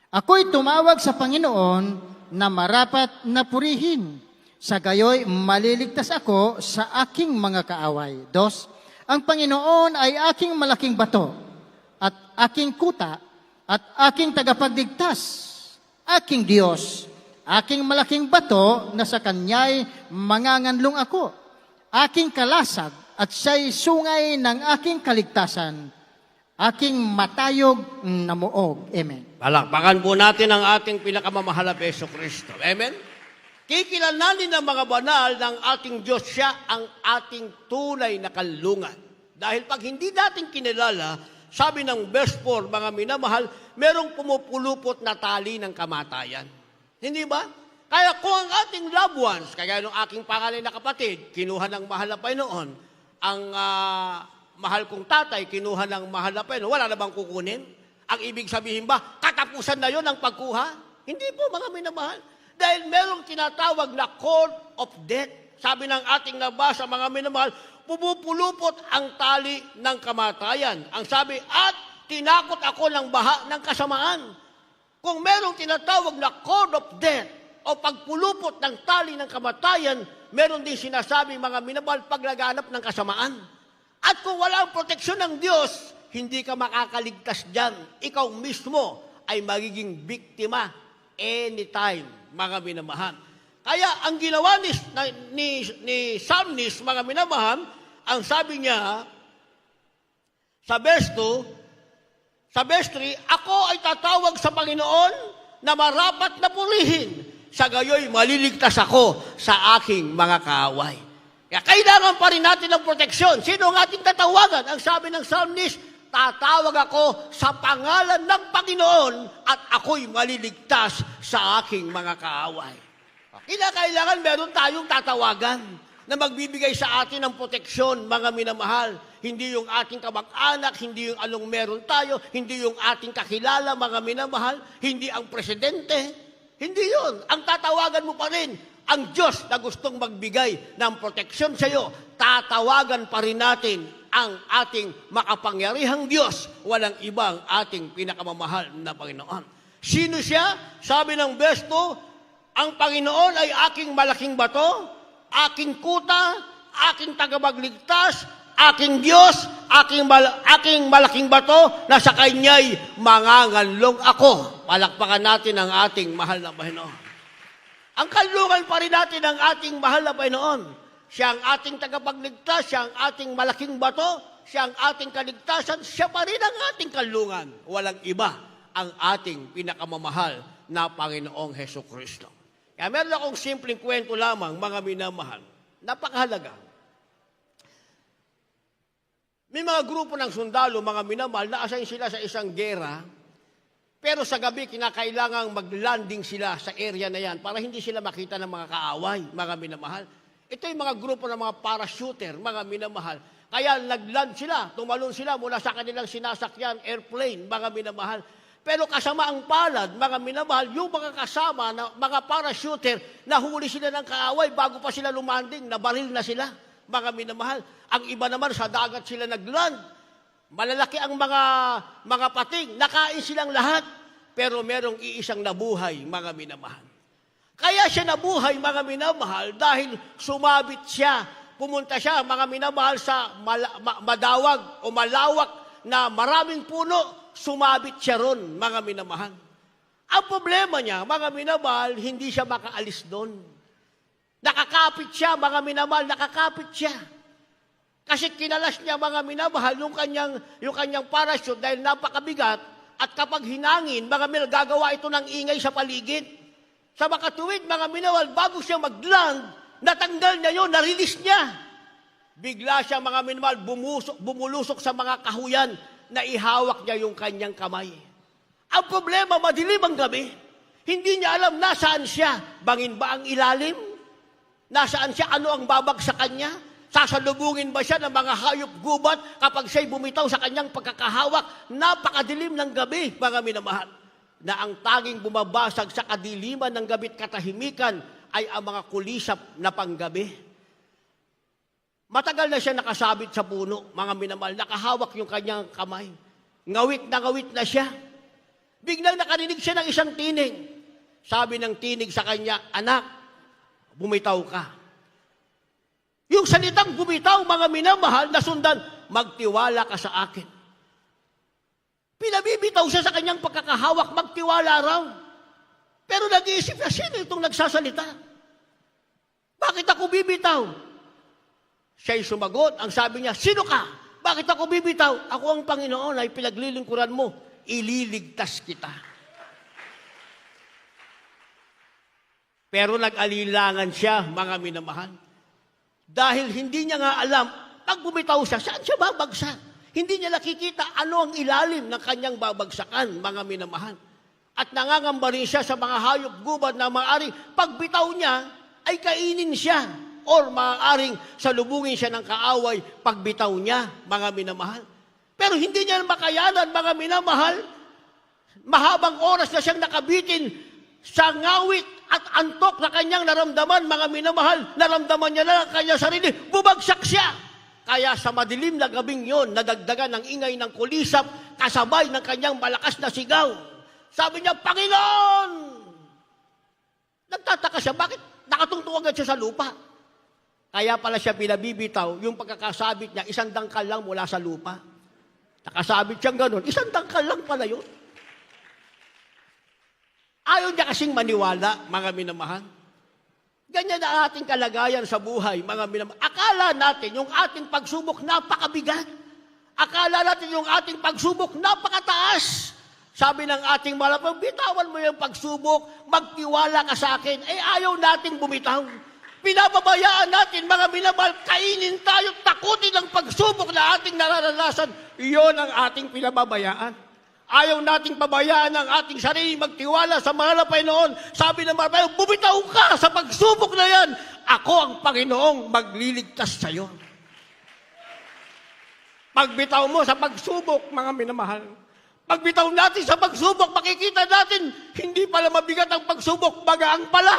Ako'y tumawag sa Panginoon na marapat na purihin. Sa gayoy, maliligtas ako sa aking mga kaaway. 2, ang Panginoon ay aking malaking bato at aking kuta at aking tagapagligtas, aking Diyos, aking malaking bato na sa Kanya'y manganganlong ako. Aking kalasag at siya'y sungay ng aking kaligtasan, aking matayog na muog. Amen. Palakpakan po natin ang ating pinakamamahal na Jesucristo. Amen? Kikilalanin ng mga banal ng ating Diyos, siya ang ating tunay na kanlungan. Dahil pag hindi natin kinilala, sabi ng verse 4, mga minamahal, merong pumupulupot na tali ng kamatayan. Hindi ba? Kaya kung ang ating loved ones, kaya nung aking panganay na kapatid, kinuha ng mahal na Panginoon, ang mahal kong tatay, kinuha ng mahal na Panginoon, wala na bang kukunin? Ang ibig sabihin ba, katapusan na yon ang pagkuha? Hindi po, mga minamahal. Dahil merong tinatawag na cord of death. Sabi ng ating nabasa, mga minamahal, pumupulupot ang tali ng kamatayan. Ang sabi, at tinakot ako ng baha ng kasamaan. Kung merong tinatawag na cord of death, o pagpulupot ng tali ng kamatayan, meron din sinasabi, mga minamahal, paglaganap ng kasamaan. At kung wala ang proteksyon ng Diyos, hindi ka makakaligtas dyan. Ikaw mismo ay magiging biktima anytime, mga minamahal. Kaya ang ginawa ni Psalmist, mga minamahal, ang sabi niya sa verse 2, sa verse 3, ako ay tatawag sa Panginoon na marapat na purihin. Sa gayoy, maliligtas ako sa aking mga kaaway. Kaya kailangan pa rin natin ng proteksyon. Sino ang ating tatawagan? Ang sabi ng Psalmist, tatawag ako sa pangalan ng Panginoon at ako'y maliligtas sa aking mga kaaway. Kailangan meron tayong tatawagan na magbibigay sa atin ng proteksyon, mga minamahal. Hindi yung ating kamag-anak, hindi yung anong meron tayo, hindi yung ating kakilala, mga minamahal, hindi ang presidente. Hindi yun. Ang tatawagan mo pa rin, ang Diyos na gustong magbigay ng proteksyon sa iyo, tatawagan pa rin natin ang ating makapangyarihang Diyos, walang ibang ating pinakamamahal na Panginoon. Sino siya? Sabi ng verse 2, ang Panginoon ay aking malaking bato, aking kuta, aking tagapagligtas, aking Diyos, aking malaking bato, na sa Kanya'y manganganlong ako. Palakpakan natin ang ating mahal na Panginoon. Ang kanlungan pa rin natin ang ating mahal na Panginoon. Siya ang ating tagapagligtas, siya ang ating malaking bato, siya ang ating kaligtasan, siya pa rin ang ating kanlungan. Walang iba. ang ating pinakamamahal na Panginoong Hesus Kristo. Kaya meron akong simpleng kwento lamang, mga minamahal. Napakahalaga. May mga grupo ng sundalo, mga minamahal, na-assign sila sa isang gera, pero sa gabi, kinakailangang mag-landing sila sa area na yan para hindi sila makita ng mga kaaway, mga minamahal. Ito yung mga grupo ng mga parachuter, mga minamahal. Kaya nag-land sila, tumalon sila mula sa kanilang sinasakyan, airplane, mga minamahal. Pero kasama ang palad, mga minamahal, yung mga kasama, na, mga parachuter, nahuli sila ng kaaway bago pa sila lumanding, nabaril na sila, mga minamahal. Ang iba naman sa dagat sila nag-land. Malalaki ang mga pating, nakain silang lahat. Pero merong iisang nabuhay, mga minamahal. Kaya siya nabuhay, mga minamahal, dahil sumabit siya. Pumunta siya, mga minamahal, sa madawag o malawak na maraming puno, sumabit siya ron, mga minamahal. Ang problema niya, mga minamahal, hindi siya makaalis doon. Nakakapit siya, mga minamahal, nakakapit siya. Kasi kinalas niya, mga minamahal, yung kanyang parachute dahil napakabigat, at kapag hinangin, mga minamahal, gagawa ito ng ingay sa paligid. Sa makatuwid, mga minamahal, bago siya mag-land, natanggal niya yun, na-release niya. Bigla siya, mga minamahal, bumulusok sa mga kahuyan na ihawak niya yung kanyang kamay. Ang problema, madilim ang gabi. Hindi niya alam nasaan siya. Bangin ba ang ilalim? Nasaan siya? Ano ang babagsakan niya? Sasalubungin ba siya ng mga hayop gubat kapag siya'y bumitaw sa kanyang pagkakahawak? Napakadilim ng gabi, mga minamahal, na ang tanging bumabasag sa kadiliman ng gabi't katahimikan ay ang mga kulisap na panggabi. Matagal na siya nakasabit sa puno, mga minamahal, nakahawak yung kanyang kamay. Ngawit na siya. Biglang nakarinig siya ng isang tinig. Sabi ng tinig sa kanya, "Anak, bumitaw ka." Yung salitang bumitaw, mga minamahal, na sundan, "Magtiwala ka sa akin." Pinabibitaw siya sa kanyang pagkakahawak, magtiwala raw. Pero nag-iisip na, sino itong nagsasalita? Bakit ako bibitaw? Siya'y sumagot, ang sabi niya, "Sino ka? Bakit ako bibitaw? Ako ang Panginoon ay pinaglilingkuran mo. Ililigtas kita." Pero nag-alilangan siya, mga minamahal. Dahil hindi niya nga alam, pag bumitaw siya, saan siya babagsak? Hindi niya nakikita ano ang ilalim ng kanyang babagsakan, mga minamahal. At nangangamba rin siya sa mga hayop gubad na maaaring pagbitaw niya ay kainin siya or maaaring salubungin siya ng kaaway pagbitaw niya, mga minamahal. Pero hindi niya makayanan, mga minamahal. Mahabang oras na siyang nakabitin sa ngawit at antok na kanyang naramdaman, mga minamahal. Naramdaman niya na ang kanyang sarili. Bumagsak siya. Kaya sa madilim na gabing yon, nadagdagan ng ingay ng kulisap, kasabay ng kanyang malakas na sigaw. Sabi niya, "Panginoon!" Nagtataka siya, bakit nakatungtong agad siya sa lupa? Kaya pala siya pinabibitaw, yung pagkakasabit niya, isang dangkal lang mula sa lupa. Nakasabit siyang ganun, isang dangkal lang pala yun. Ayaw niya kasing maniwala, mga minamahal. Ganyan ang ating kalagayan sa buhay, mga minamahal. Akala natin yung ating pagsubok napakabigat. Akala natin yung ating pagsubok napakataas. Sabi ng ating malapang, bitawan mo yung pagsubok, magtiwala ka sa akin. Ayaw nating bumitaw. Pinababayaan natin, mga minamahal, kainin tayo, takutin ang pagsubok na ating nararanasan. Iyon ang ating pinababayaan. Ayaw nating pabayaan ang ating sarili, magtiwala sa mahal na Panginoon. Sabi ng mga bumitaw ka sa pagsubok na yan. Ako ang Panginoong magliligtas sa iyo. Pagbitaw mo sa pagsubok, mga minamahal. Pagbitaw natin sa pagsubok, makikita natin, hindi pala mabigat ang pagsubok, bagaang pala.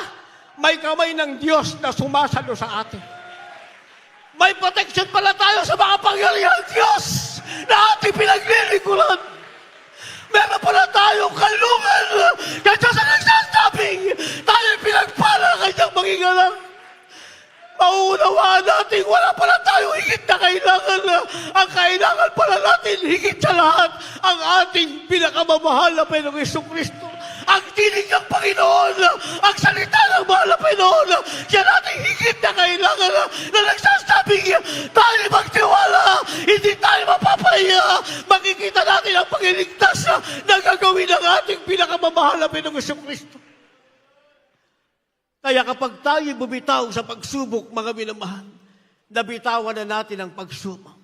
May kamay ng Diyos na sumasalo sa atin. May protection pala tayo sa mga pangyarihan ng Diyos na ating pinaglilingkuran. Meron pala tayong kalungan kaya sa nagsasabing tayo'y pinagpala kanyang mangingalang. Mauunawaan natin, wala pala tayong higit na kailangan. Ang kailangan pala natin, higit sa lahat, ang ating pinakamamahal na Panginoong Jesucristo. Ang tinig ng Panginoon, ang salita ng mahal na Panginoon, siya natin higit na kailangan na nagsasabing tayo magtiwala, hindi tayo mapapahiya. Makikita natin ang pagliligtas na gagawin ang ating pinakamamahal na Panginoong Kristo. Kaya kapag tayo bumitaw sa pagsubok, mga minamahal, nabitawan na natin ang pagsubok.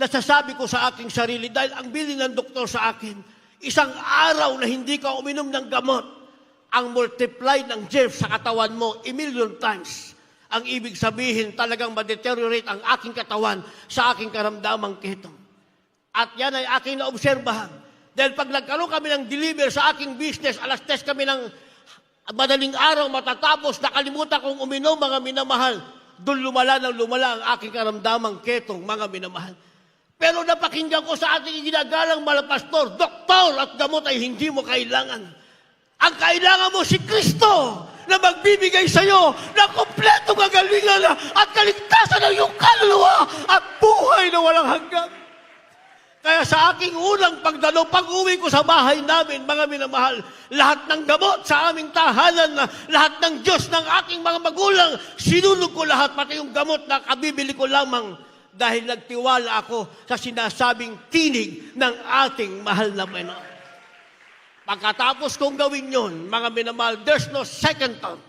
Nasasabi ko sa aking sarili, dahil ang bilin ng doktor sa akin, isang araw na hindi ka uminom ng gamot, ang multiply ng germs sa katawan mo, 1,000,000 times. Ang ibig sabihin, talagang ma-deteriorate ang aking katawan sa aking karamdamang ketong. At yan ay aking naobserbahan. Dahil pag nagkaroon kami ng deliver sa aking business, alas 10 kami ng madaling araw matatapos, nakalimutan kong uminom, mga minamahal. Doon lumala ang aking karamdamang ketong, mga minamahal. Pero napakinggan ko sa ating ginagalang malapastor, doktor at gamot ay hindi mo kailangan. Ang kailangan mo si Kristo na magbibigay sa iyo ng kompletong kagalingan at kaligtasan ng iyong kaluluwa at buhay na walang hanggan. Kaya sa aking unang pagdalo, pag-uwi ko sa bahay namin, mga minamahal, lahat ng gamot sa aming tahanan, lahat ng Diyos ng aking mga magulang, sinulog ko lahat, pati yung gamot na kabibili ko lamang dahil nagtiwala ako sa sinasabing tinig ng ating mahal na Panginoon. Pagkatapos kong gawin yon, mga minamahal, there's no second thought.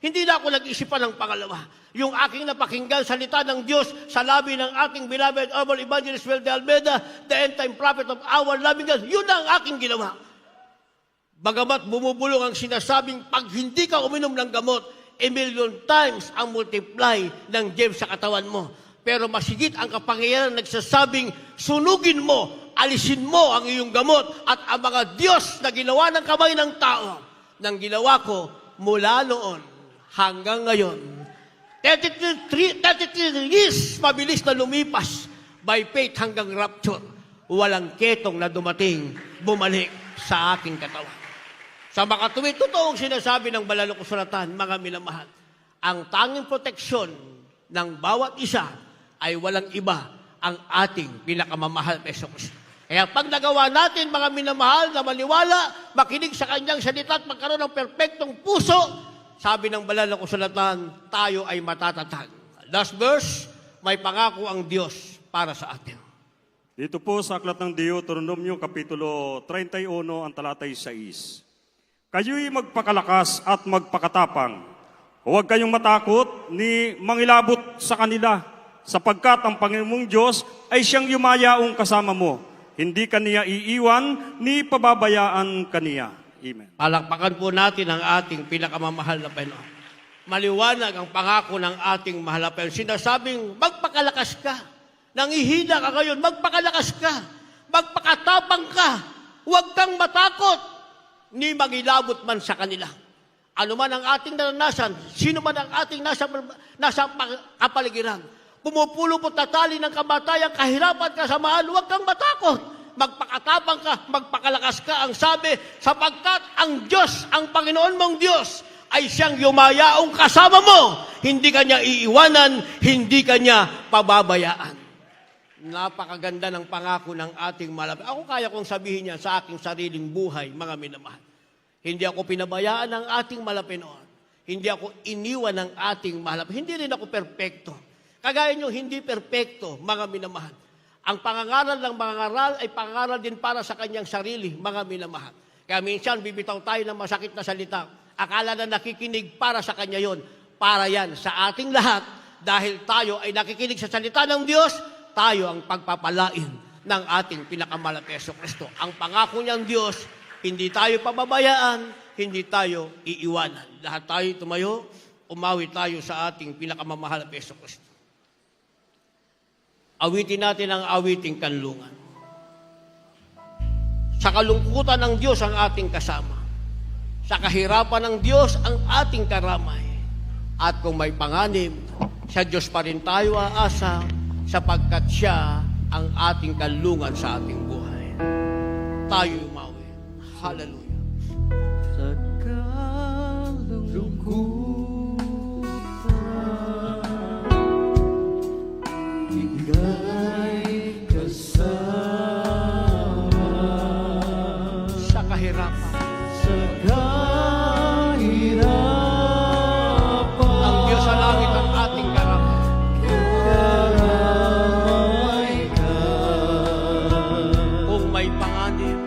Hindi na ako nag-isipan ng pangalawa. Yung aking napakinggan salita ng Diyos sa labi ng ating beloved Honorable Evangelist Well de Almeida, the end-time prophet of our loving God, yun ang aking ginawa. Bagamat bumubulong ang sinasabing pag hindi ka uminom ng gamot, 1,000,000 times ang multiply ng germs sa katawan mo. Pero masigit ang kapangyarihan nagsasabing sunugin mo, alisin mo ang iyong gamot at ang mga Diyos na ginawa ng kamay ng tao nang ginawa ko mula noon hanggang ngayon. 33 years mabilis na lumipas by faith hanggang rapture. Walang ketong na dumating, bumalik sa aking katawan. Sa makatuwid, totoong sinasabi ng banal na kasulatan, mga minamahal, ang tanging proteksyon ng bawat isa ay walang iba ang ating pinakamamahal na Hesus. Kaya pag nagawa natin, mga minamahal, na maniwala, makinig sa kanyang salita at magkaroon ng perpektong puso, sabi ng banal na kasulatan, tayo ay matatatag. Last verse, may pangako ang Diyos para sa atin. Dito po sa aklat ng Deuteronomio, Kapitulo 31, ang talatay 6. Kayo'y magpakalakas at magpakatapang. Huwag kayong matakot ni mangilabot sa kanila, sapagkat ang Panginoong Diyos ay siyang yumayaong kasama mo. Hindi kaniya iiwan, ni pababayaan kaniya. Amen. Palakpakan po natin ang ating pinakamamahal na Panginoon. Maliwanag ang pangako ng ating mahal na Panginoon. Sinasabing, magpakalakas ka. Nangihina ka ngayon, magpakalakas ka. Magpakatapang ka. Huwag kang matakot, ni magilabot man sa kanila. Ano man ang ating naranasan, sino man ang ating nasa kapaligiran, pumupulupot na tali ng kamatayan, kahirapan, kasamaan, huwag kang matakot. Magpakatapang ka, magpakalakas ka, ang sabi, sapagkat ang Diyos, ang Panginoon mong Diyos, ay siyang yumayaong kasama mo. Hindi kanya iiwanan, hindi kanya pababayaan. Napakaganda ng pangako ng ating malapit. Ako kaya kong sabihin yan sa aking sariling buhay, mga minamahal. Hindi ako pinabayaan ng ating malapinoon. Hindi ako iniwan ng ating malapit. Hindi rin ako perpekto. Kagaya nyo, hindi perpekto, mga minamahal. Ang pangangaral ng mga ngaral ay pangangaral din para sa kanyang sarili, mga minamahal. Kaya minsan, bibitaw tayo ng masakit na salita. Akala na nakikinig para sa kanya yon. Para yan sa ating lahat, dahil tayo ay nakikinig sa salita ng Diyos, tayo ang pagpapalain ng ating pinakamalapit na Jesucristo. Ang pangako niyang Diyos, hindi tayo pababayaan, hindi tayo iiwanan. Lahat tayo tumayo, umawi tayo sa ating pinakamamahal na Jesucristo. Awitin natin ang awiting kanlungan. Sa kalungkutan ng Diyos ang ating kasama. Sa kahirapan ng Diyos ang ating karamay. At kung may panganib, sa Diyos pa rin tayo aasa, sapagkat siya ang ating kanlungan sa ating buhay. Tayo umawi. Hallelujah. Sa kalungkutan, ika'y kasama. Sa kahirapan, Sa kahirapan, ang Diyos sa langit ang ating karamay. karamay ka. Kung may panganib,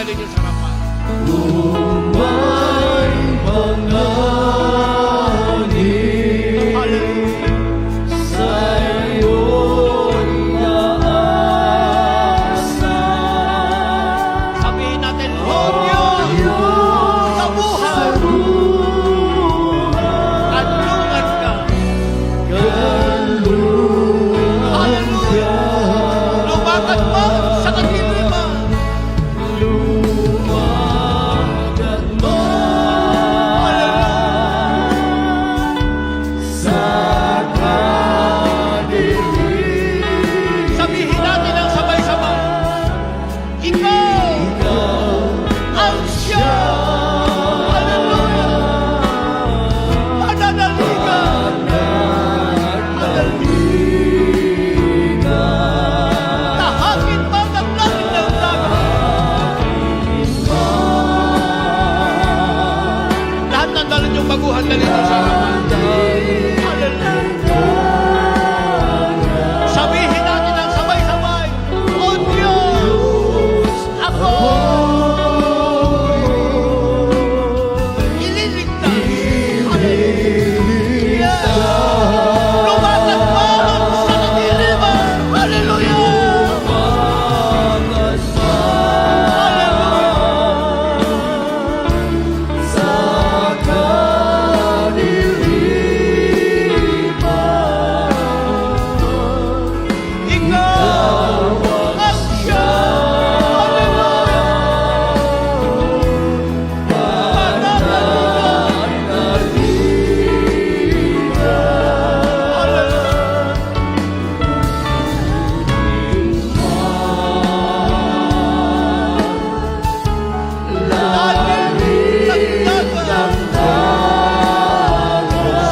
dalhin niyo sa harapan. Umay panganin Hallelujah. sa iyong naasa. Sabihin natin, oh Diyos, sa buhay, kanlungan ka. Hallelujah. Lumakat mo sa kadiliman. Sabihin natin ang sabay-sabay. Ikaw ang siyang, hallelujah, pananaligan. Tahakin man ang langit ng dagat. Lahat ng dalhin yung baguhan, dalhin yung sa harapan. Hallelujah. Sabihin natin ang sabay-sabay, O Diyos, ako ililigtas. Hallelujah. Lumakas pa sa kadiliman. Hallelujah. Ikaw ang siyang, hallelujah,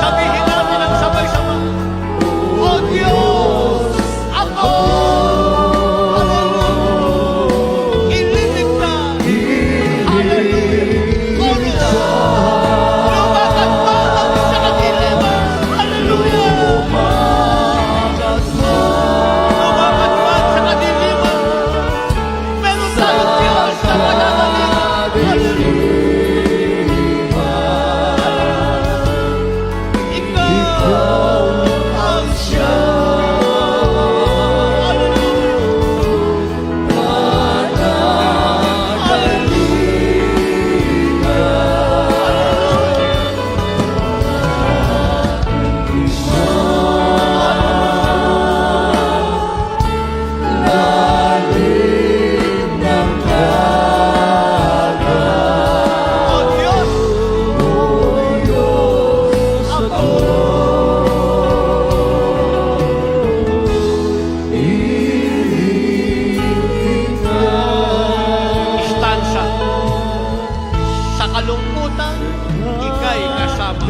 sabihin natin ang sabay-sabay, O Diyos, ako, hallelujah, ililigtas. Hallelujah. O Diyos, lumakas pa sa kadiliman. Hallelujah. Lumakas pa sa kadiliman. Meron tayong Diyos na pananaligan. Hallelujah. Ikaw ang siyang, O Diyos, ako istansa. Sa kalungkutan, ika'y kasama.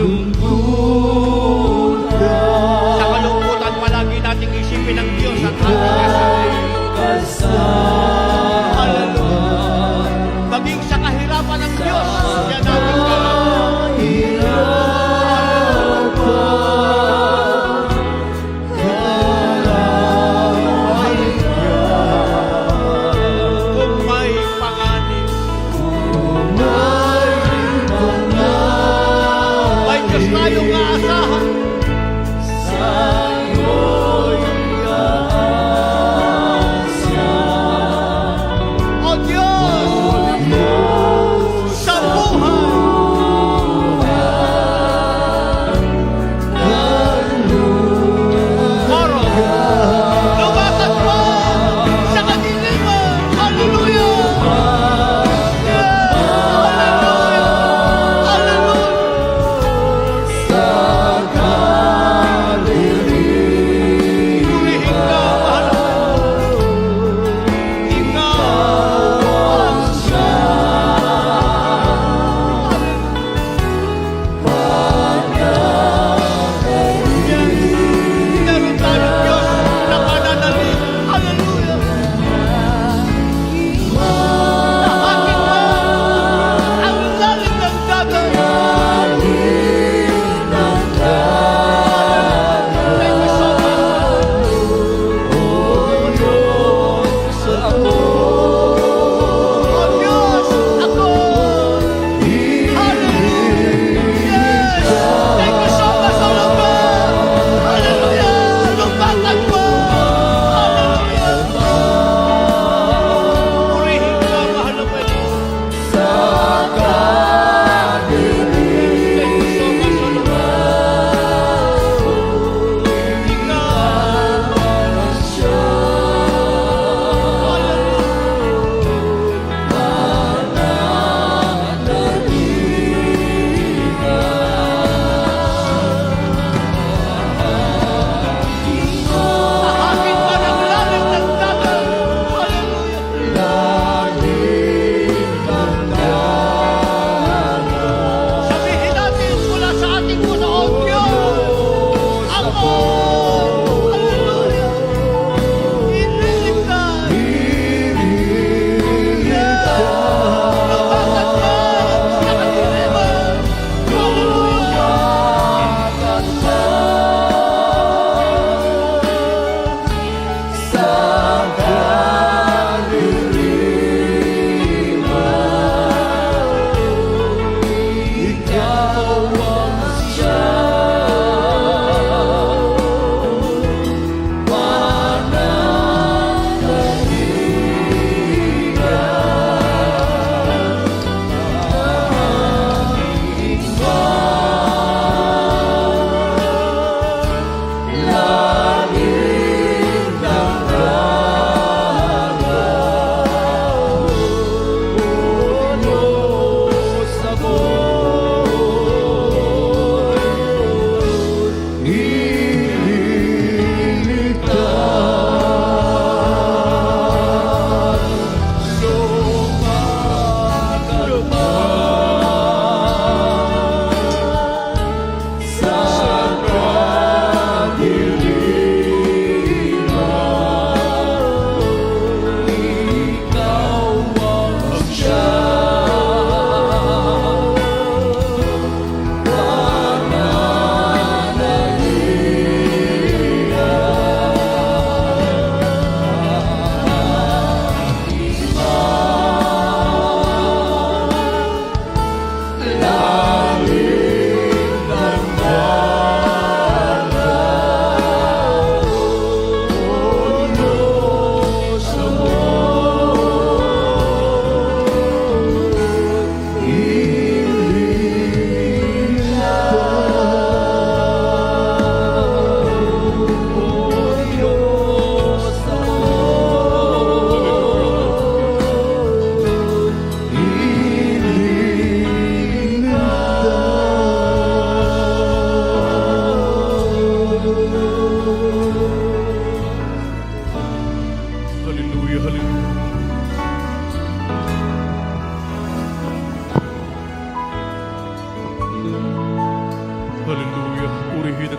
Sa kalungkutan, palagi nating isipin ang Diyos at ating kasama. Hallelujah. Maging sa kahirapan ng Diyos, yan ating kasama. Kung may panganib, may Diyos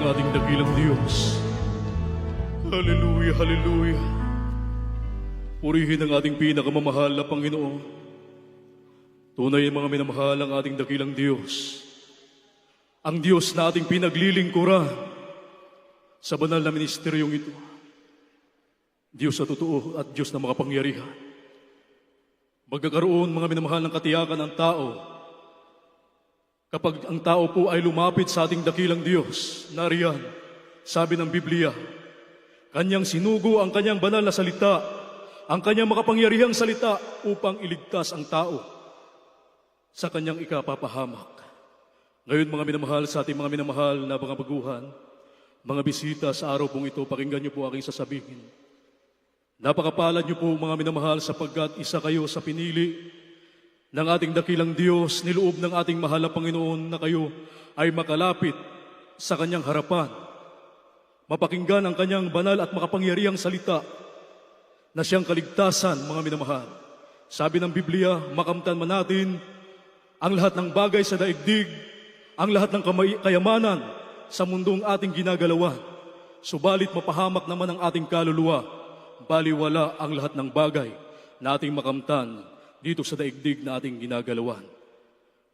ating dakilang Diyos. Hallelujah, hallelujah. Purihin ang ating pinakamamahal na Panginoon. Tunay mga minamahal ang ating dakilang Diyos. Ang Diyos na ating pinaglilingkuran sa banal na ministeryong ito. Diyos na totoo at Diyos na makapangyarihan. Magkakaroon mga minamahal ng katiyakan ng tao kapag ang tao po ay lumapit sa ating dakilang Diyos. Nariyan, sabi ng Biblia, Kanyang sinugo ang Kanyang banal na salita, ang Kanyang makapangyarihang salita upang iligtas ang tao sa Kanyang ikapapahamak. Ngayon mga minamahal sa ating mga minamahal na mga baguhan, mga bisita sa araw pong ito, pakinggan niyo po aking sasabihin. Napakapalad niyo po mga minamahal sapagkat isa kayo sa pinili ng ating dakilang Diyos, niloob ng ating mahal na Panginoon na kayo ay makalapit sa Kanyang harapan, mapakinggan ang Kanyang banal at makapangyarihang salita na siyang kaligtasan, mga minamahal. Sabi ng Biblia, makamtan man natin ang lahat ng bagay sa daigdig, ang lahat ng kayamanan sa mundong ating ginagalawan. Subalit mapahamak naman ang ating kaluluwa, baliwala ang lahat ng bagay na ating makamtan dito sa daigdig na ating ginagalawan.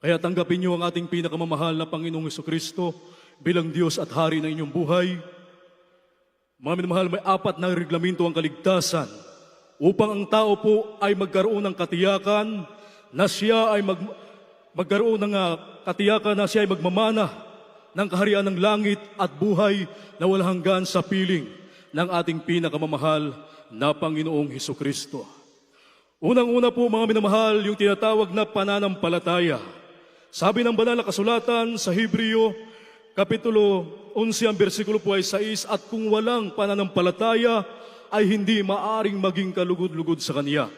Kaya tanggapin niyo ang ating pinakamamahal na Panginoong Hesukristo bilang Diyos at Hari ng inyong buhay. Mga minamahal, may 4 na reglamento ang kaligtasan upang ang tao po ay magkaroon ng katiyakan na siya ay magkaroon ng katiyakan na siya ay magmamana ng kaharian ng langit at buhay na walang hanggan sa piling ng ating pinakamamahal na Panginoong Hesukristo. Unang-una po mga minamahal, yung tinatawag na pananampalataya. Sabi ng banal na kasulatan sa Hebreo, Kapitulo 11, ang bersikulo po ay 6, at kung walang pananampalataya ay hindi maaring maging kalugod-lugod sa Kanya.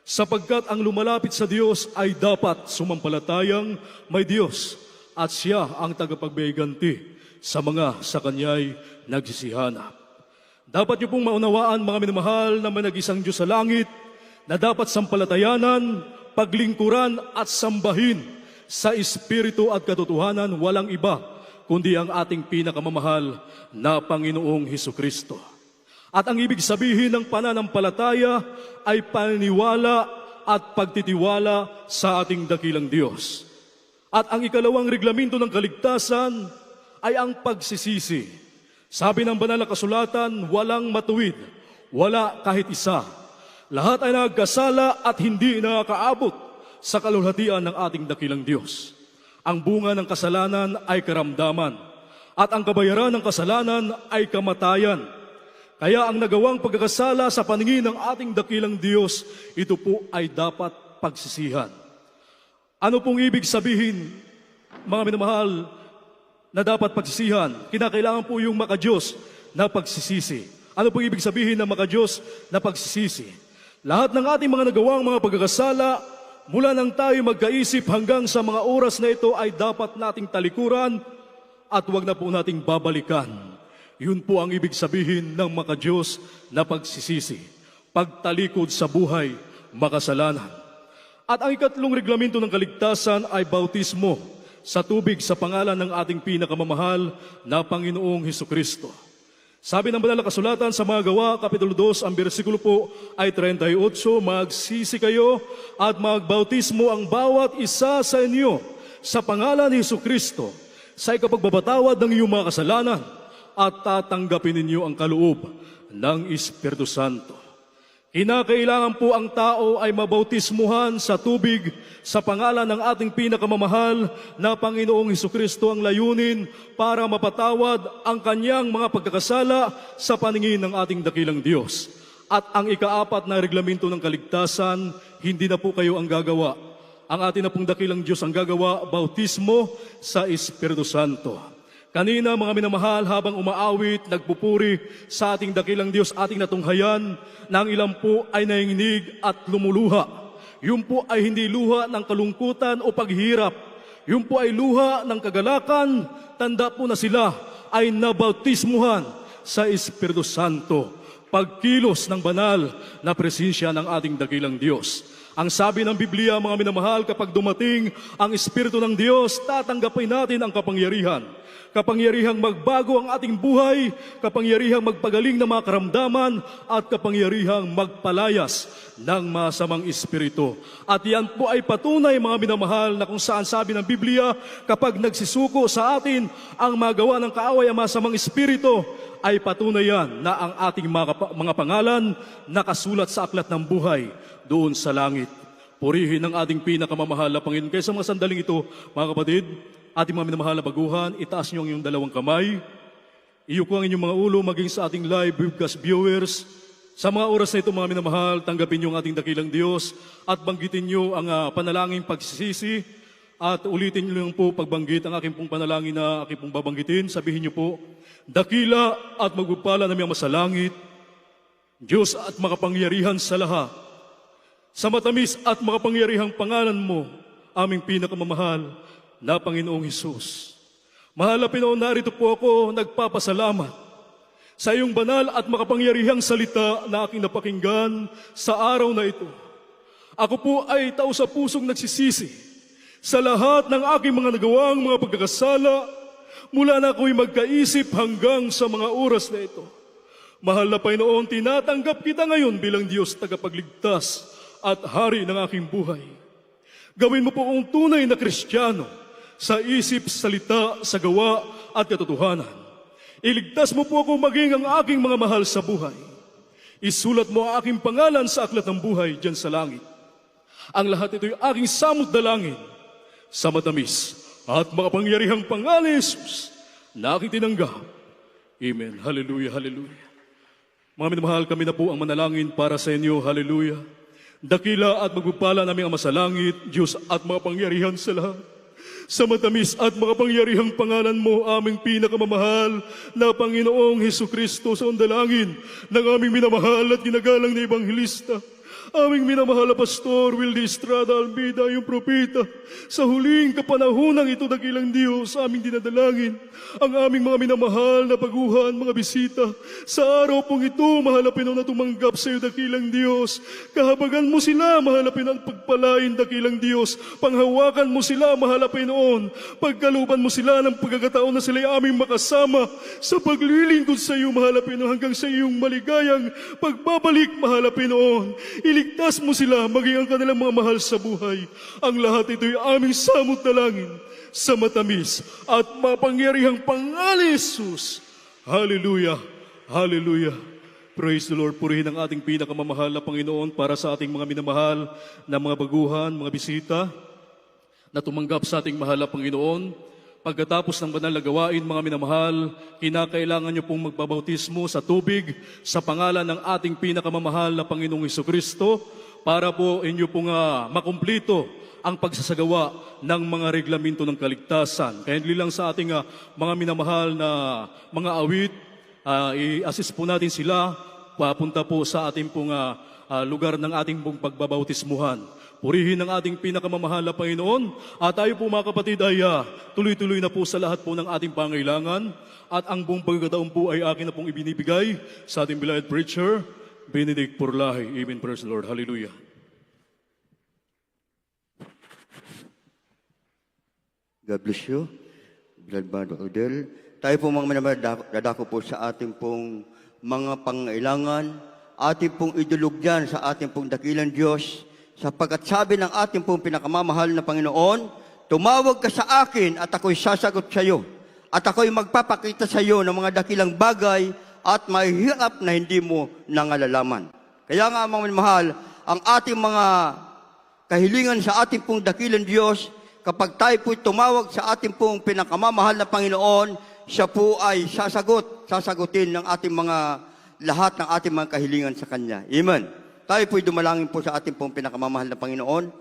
Sapagkat ang lumalapit sa Diyos ay dapat sumampalatayang may Diyos at Siya ang tagapagbiganti sa mga sa Kanya'y nagsisihanap. Dapat niyo pong maunawaan mga minamahal na may nag-isang Diyos sa langit na dapat sampalatayanan, paglingkuran at sambahin sa espiritu at katotohanan, walang iba kundi ang ating pinakamamahal na Panginoong Hesukristo. At ang ibig sabihin ng pananampalataya ay paniniwala at pagtitiwala sa ating dakilang Diyos. At ang ikalawang reglamento ng kaligtasan ay ang pagsisisi. Sabi ng banal na kasulatan, walang matuwid, wala kahit isa. Lahat ay nagkasala at hindi nakakaabot sa kalulhatian ng ating dakilang Diyos. Ang bunga ng kasalanan ay karamdaman, at ang kabayaran ng kasalanan ay kamatayan. Kaya ang nagawang pagkakasala sa paningin ng ating dakilang Diyos, ito po ay dapat pagsisihan. Ano pong ibig sabihin, mga minamahal, na dapat pagsisihan? Kinakailangan po yung makadiyos na pagsisisi. Ano pong ibig sabihin ng makadiyos na pagsisisi? Lahat ng ating mga nagawang mga pagkakasala, mula nang tayo magkaisip hanggang sa mga oras na ito ay dapat nating talikuran at huwag na po nating babalikan. Yun po ang ibig sabihin ng makadiyos na pagsisisi. Pagtalikod sa buhay, makasalanan. At ang ikatlong reglamento ng kaligtasan ay bautismo sa tubig sa pangalan ng ating pinakamamahal na Panginoong Hesukristo. Sabi ng banal na kasulatan sa mga Gawa, Kapitulo 2, ang bersikulo po ay 38, magsisi kayo at magbautismo ang bawat isa sa inyo sa pangalan ni Hesukristo sa ikapagbabatawad ng iyong mga kasalanan at tatanggapin ninyo ang kaloob ng Espiritu Santo. Kinakailangan po ang tao ay mabautismuhan sa tubig sa pangalan ng ating pinakamamahal na Panginoong Hesukristo, ang layunin para mapatawad ang kanyang mga pagkakasala sa paningin ng ating dakilang Diyos. At ang ika-4 na reglamento ng kaligtasan, hindi na po kayo ang gagawa. Ang ating na pong dakilang Diyos ang gagawa, bautismo sa Espiritu Santo. Kanina mga minamahal, habang umaawit, nagpupuri sa ating dakilang Diyos, ating natunghayan, na ang ilan po ay nanginginig at lumuluha. Yun po ay hindi luha ng kalungkutan o paghihirap. Yun po ay luha ng kagalakan. Tanda po na sila ay nabautismuhan sa Espiritu Santo. Pagkilos ng banal na presensya ng ating dakilang Diyos. Ang sabi ng Biblia, mga minamahal, kapag dumating ang Espiritu ng Diyos, tatanggapin natin ang kapangyarihan. kapangyarihang magbago ang ating buhay, kapangyarihang magpagaling ng mga karamdaman, at kapangyarihang magpalayas ng masamang espiritu. At yan po ay patunay, mga minamahal, na kung saan sabi ng Biblia, kapag nagsisuko sa atin ang magawa ng kaaway ang masamang espiritu, ay patunay yan na ang ating mga pangalan nakasulat sa aklat ng buhay doon sa langit. Purihin ang ating pinakamamahal na Panginoon. Kaya sa mga sandaling ito, mga kapatid, ating mga minamahal na baguhan, itaas niyo ang inyong dalawang kamay, iyuko ang inyong mga ulo, maging sa ating live webcast viewers. Sa mga oras na ito, mga minamahal, tanggapin niyo ang ating dakilang Diyos at banggitin niyo ang panalangin pagsisisi at ulitin niyo lang po pagbanggit ang aking pong panalangin na aking pong babanggitin. Sabihin niyo po, dakila at magpapala namin ang masalangit, Diyos at makapangyarihan sa lahat, sa matamis at makapangyarihang pangalan mo, aming pinakamamahal na Panginoong Hesus. Mahal na Panginoon, narito po ako nagpapasalamat sa iyong banal at makapangyarihang salita na aking napakinggan sa araw na ito. Ako po ay tao sa pusong nagsisisi sa lahat ng aking mga nagawang mga pagkakasala mula na ako'y magkaisip hanggang sa mga oras na ito. Mahal na Panginoon, tinatanggap kita ngayon bilang Diyos tagapagligtas at hari ng aking buhay. Gawin mo po akong tunay na Kristiyano sa isip, salita, sa gawa at katotohanan. Iligtas mo po ako maging ang aking mga mahal sa buhay. Isulat mo ang aking pangalan sa aklat ng buhay dyan sa langit. Ang lahat ito'y aking samot dalangin sa matamis at makapangyarihang pangalan ni Jesus na aking tinanggap. Amen. Hallelujah, hallelujah. Mga minamahal, kami na po ang manalangin para sa inyo. Hallelujah. Dakila at magpapala namin ang masalangit, Diyos at makapangyarihan sa lahat. Sa matamis at makapangyarihang pangalan mo, aming pinakamamahal na Panginoong Hesukristo, sa ondalangin ng aming minamahal at ginagalang na Ebanghelista, aming minamahal na Pastor Wildy Estrada Almeida, yung propeta, sa huling kapanahonang ito, dakilang Diyos, aming dinadalangin ang aming mga minamahal na baguhan, mga bisita. Sa araw pong ito, mahal na Panginoon, na tumanggap sa iyo, dakilang Diyos. Kahabagan mo sila, mahal na Panginoon, pagpalain, dakilang Diyos. Panghawakan mo sila, mahal na Panginoon. Pagkaluban mo sila ng pagkakataon na sila aming makasama sa paglilingkod sa iyo, mahal na Panginoon, hanggang sa iyong maligayang pagbabalik, mahal na Panginoon. Iligtas mo sila, maging ang kanilang mga mahal sa buhay. Ang lahat ito'y aming samot dalangin sa matamis at mapangyarihang pangalan ni Jesus. Hallelujah, hallelujah. Praise the Lord. Purihin ang ating pinakamamahal na Panginoon para sa ating mga minamahal na mga baguhan, mga bisita na tumanggap sa ating mahal na Panginoon. Pagkatapos ng banal na gawain, mga minamahal, kinakailangan niyo pong magbabautismo sa tubig sa pangalan ng ating pinakamamahal na Panginoong Hesukristo para po inyo pong makumplito ang pagsasagawa ng mga reglamento ng kaligtasan. Kaya hindi lang sa ating mga minamahal na mga awit, i-assist po natin sila papunta po sa ating pong lugar ng ating pong pagbabautismuhan. Purihin ang ating pinakamamahal na Panginoon at tayo po mga kapatid ay tuloy-tuloy na po sa lahat po ng ating pangailangan at ang buong pagkakataon po ay akin na pong ibinibigay sa ating beloved preacher, Benedict Porlahe. Amen. Praise the Lord. Hallelujah. God bless you, beloved Brother Odell. Tayo po mga minamahal, dadako po sa ating pong mga pangailangan, ating pong idulugyan sa ating pong dakilang Diyos, sapagkat sabi ng ating pong pinakamamahal na Panginoon, tumawag ka sa akin at ako'y sasagot sa iyo, at ako'y magpapakita sa iyo ng mga dakilang bagay at mahihirap na hindi mo nangalalaman. Kaya nga mga minamahal, ang ating mga kahilingan sa ating pong dakilang Diyos, kapag tayo po'y tumawag sa ating pong pinakamamahal na Panginoon, siya po ay sasagutin ng ating mga lahat ng ating mga kahilingan sa Kanya. Amen. Tayo po'y dumalangin po sa ating pong pinakamamahal na Panginoon.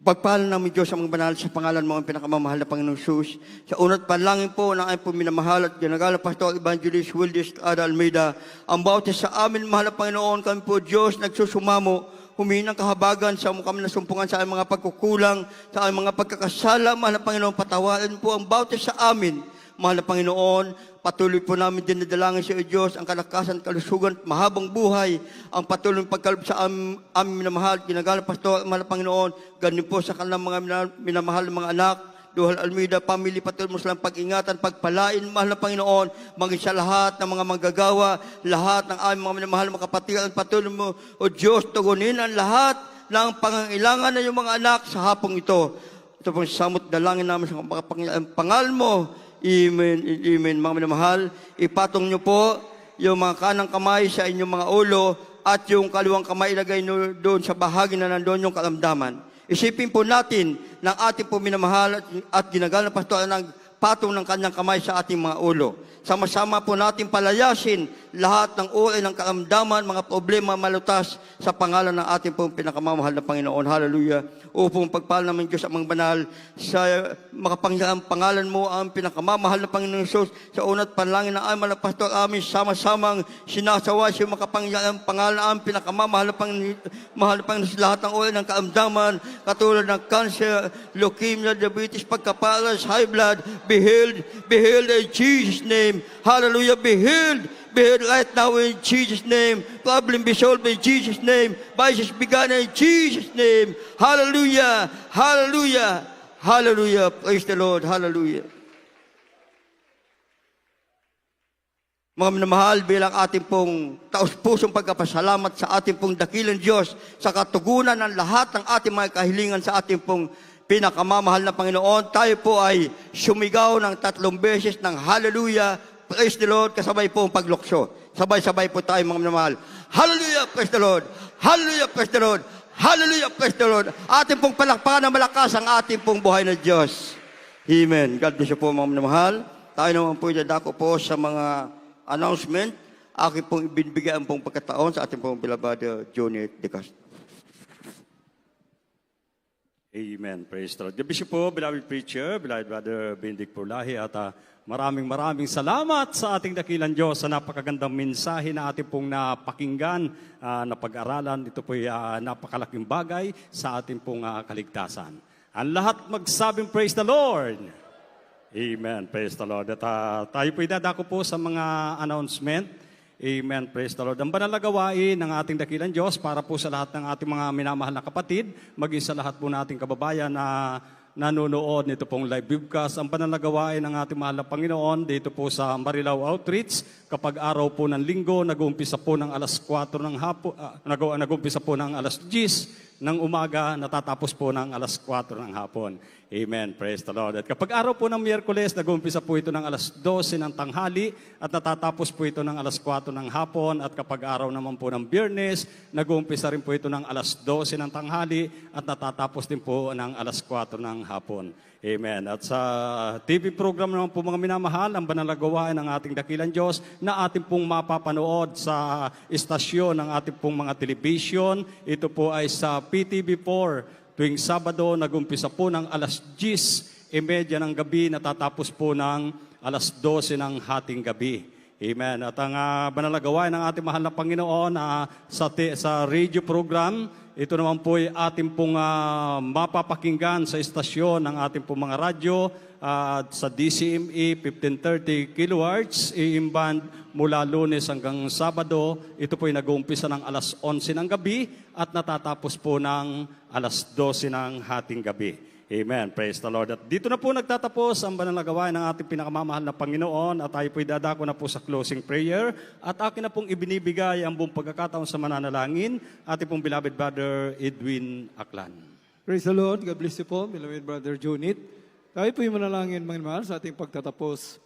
Pagpahalan namin Diyos ang mga banal sa pangalan mo ang pinakamamahal na Panginoon Jesus. Sa unat panalangin po ng ating pong minamahal at ginagalang Pastor Evangelist Wildy Estrada Almeida, ang bawat sa amin, mahal na Panginoon, kami po Diyos nagsusumamo, humingi ng kahabagan sa kami nasumpungan sa aming mga pagkukulang, sa aming mga pagkakasala, mahal na Panginoon, patawarin po ang bawat sa amin, mahal na Panginoon. Patuloy po namin dinadalangin sa iyo, Diyos, ang kalakasan, kalusugan, mahabang buhay, ang patuloy pagkaloob sa aming minamahal, ginagalang Pastor, mahal na Panginoon, ganun po sa kanilang mga minamahal ng mga anak, Duhal Almeida family, patuloy mo silang pag-ingatan, pagpalain, mahal na Panginoon, maging sa lahat ng mga manggagawa, lahat ng aming mga minamahal na kapatid, patuloy mo, O Diyos, tugunin ang lahat ng pangangailangan ng iyong mga anak sa hapong ito. Ito pong samot dalangin namin sa pangal mo. Amen, amen. Mga minamahal, ipatong niyo po yung mga kanang kamay sa inyong mga ulo at yung kaliwang kamay ilagay nyo doon sa bahagi na nandoon yung karamdaman. Isipin po natin ng ating po minamahal at ginagal na pastor ng patong ng kanyang kamay sa ating mga ulo. Sama-sama po natin palayasin lahat ng uri ng karamdaman, mga problema, malutas sa pangalan ng ating pong pinakamamahal na Panginoon. Hallelujah. Upang pagpala namin Diyos ang mga banal sa makapangyarihang pangalan mo ang pinakamamahal na Panginoon Jesus. Sa una't panalangin ng aming mga pastor amin, sama-samang sinasawa sa makapangyarihang pangalan ang pinakamamahal na Panginoon sa lahat ng uri ng karamdaman, katulad ng cancer, leukemia, diabetes, pagkaparas, high blood, be healed in Jesus' name. Hallelujah, be healed right now in Jesus' name. Problem be solved in Jesus' name. Vices begun in Jesus' name. Hallelujah, hallelujah, hallelujah. Praise the Lord, hallelujah. Mga minamahal, bilang ating pong taus-pusong pagkapasalamat sa ating pong dakilang Diyos sa katugunan ng lahat ng ating mga kahilingan sa ating pong pinakamamahal na Panginoon, tayo po ay sumigaw ng 3 beses ng hallelujah, praise the Lord, kasabay po ang paglukso. Sabay-sabay po tayo mga minamahal. Hallelujah, praise the Lord. Hallelujah, praise the Lord. Hallelujah, praise the Lord. Ating pong palakpakan na malakas ang ating pong buhay na Diyos. Amen. God bless you po mga minamahal. Tayo naman po dadako po sa mga announcement. Aking pong ibinibigyan pong pagkataon sa ating pong beloved Johnny De Castro. Amen. Praise the Lord. God bless you po, beloved preacher, beloved brother Benedict Pulahi, at maraming salamat sa ating dakilang Diyos sa napakagandang mensahe na ating pong napakinggan, na pag-aralan. Ito po ay napakalaking bagay sa ating pong kaligtasan. Ang lahat magsabing praise the Lord. Amen. Praise the Lord. At tayo po idadako po sa mga announcement. Amen. Praise the Lord. Ang banal na gawain ng ating dakilang Diyos para po sa lahat ng ating mga minamahal na kapatid, maging sa lahat po nating kababayan na nanonood nito pong live webcast. Ang banal na gawain ng ating mahal na Panginoon dito po sa Marilao Outreach, kapag araw po ng linggo, nag-uumpisa po ng alas 4 ng hapon, nag-uumpisa po ng alas 10 ng umaga, natatapos po ng alas 4 ng hapon. Amen. Praise the Lord. At kapag araw po ng Miyerkules, nag-uumpisa po ito ng alas 12 ng tanghali at natatapos po ito ng alas 4 ng hapon. At kapag araw naman po ng Biyernes, nag-uumpisa rin po ito ng alas 12 ng tanghali at natatapos din po ng alas 4 ng hapon. Amen. At sa TV program naman po mga minamahal, ang banal na gawain ng ating dakilang Diyos na ating pong mapapanood sa istasyon ng ating pong mga television. Ito po ay sa PTV4. Tuwing Sabado, nag-umpisa po ng alas 10:30 ng gabi, natatapos po ng alas 12 ng hating gabi. Amen. At ang banal na gawain ng ating mahal na Panginoon sa radio program, ito naman po ay ating pong mapapakinggan sa istasyon ng ating pong mga radyo sa DCME 1530 kHz, AM band mula Lunes hanggang Sabado. Ito po ay nag-uumpisa ng alas 11 ng gabi at natatapos po ng alas 12 ng hating gabi. Amen. Praise the Lord. At dito na po nagtatapos ang banal na gawain ng ating pinakamamahal na Panginoon at tayo po idadako na po sa closing prayer at akin na pong ibinibigay ang buong pagkakataon sa mananalangin ating pong beloved brother Edwin Aklan. Praise the Lord. God bless you po, beloved brother Junit. Tayo po'y manalangin, mga mahal, sa ating pagtatapos.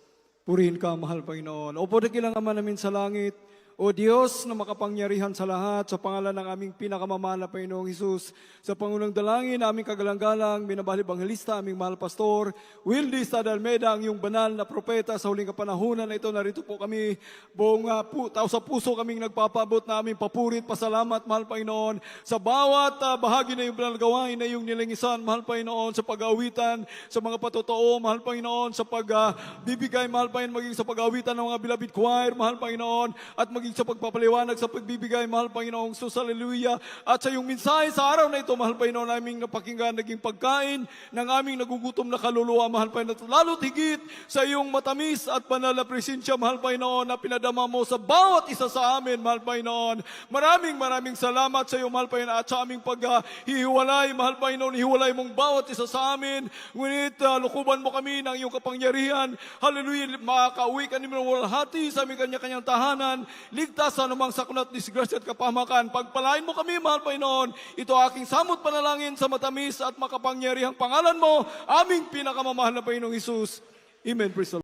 Purihin ka, mahal Panginoon. Opo, dakilang Ama namin sa langit, O Diyos na makapangyarihan sa lahat, sa pangalan ng aming pinakamamahal na Panginoong Hesus, sa Pangulong Dalangin, aming kagalang-galang, minamahal Evangelista, aming mahal Pastor, Wildy Almeida, ang iyong banal na propeta sa huling kapanahunan na ito, narito po kami, buong tao sa puso kaming nagpapabot na aming papurit, pasalamat, mahal Panginoon, sa bawat bahagi na iyong banal gawain na iyong nilingisan, mahal Panginoon, sa pag-awitan, sa mga patotoo, mahal Panginoon, sa pagbibigay, mahal Panginoon, maging sa pag-awitan ng mga beloved choir, mahal Panginoon, at maging higit sa pagpapaliwanag sa pagbibigay, mahal Panginoong Sus, hallelujah. At sa iyong mensahe sa araw na ito, mahal Panginoon, naming napakinggan, naging pagkain ng aming nagugutom na kaluluwa, mahal Panginoon. Lalo't higit sa iyong matamis at banal na presensya, mahal Panginoon, na pinadama mo sa bawat isa sa amin, mahal Panginoon. Maraming salamat sa iyo, mahal Panginoon, at sa aming paghihiwalay, mahal Panginoon, hiwalay mong bawat isa sa amin. Ngunit lukuban mo kami ng iyong kapangyarihan. Hallelujah, makakauwi ka namin ng walhati sa aming kanya-kanyang tahanan. Ligtas sa anumang sakuna at disgrasya at kapahamakan. Pagpalain mo kami, mahal Panginoon. Ito aking samot panalangin sa matamis at makapangyarihang pangalan mo, aming pinakamamahal na Panginoong Hesus. Amen. Praise the Lord.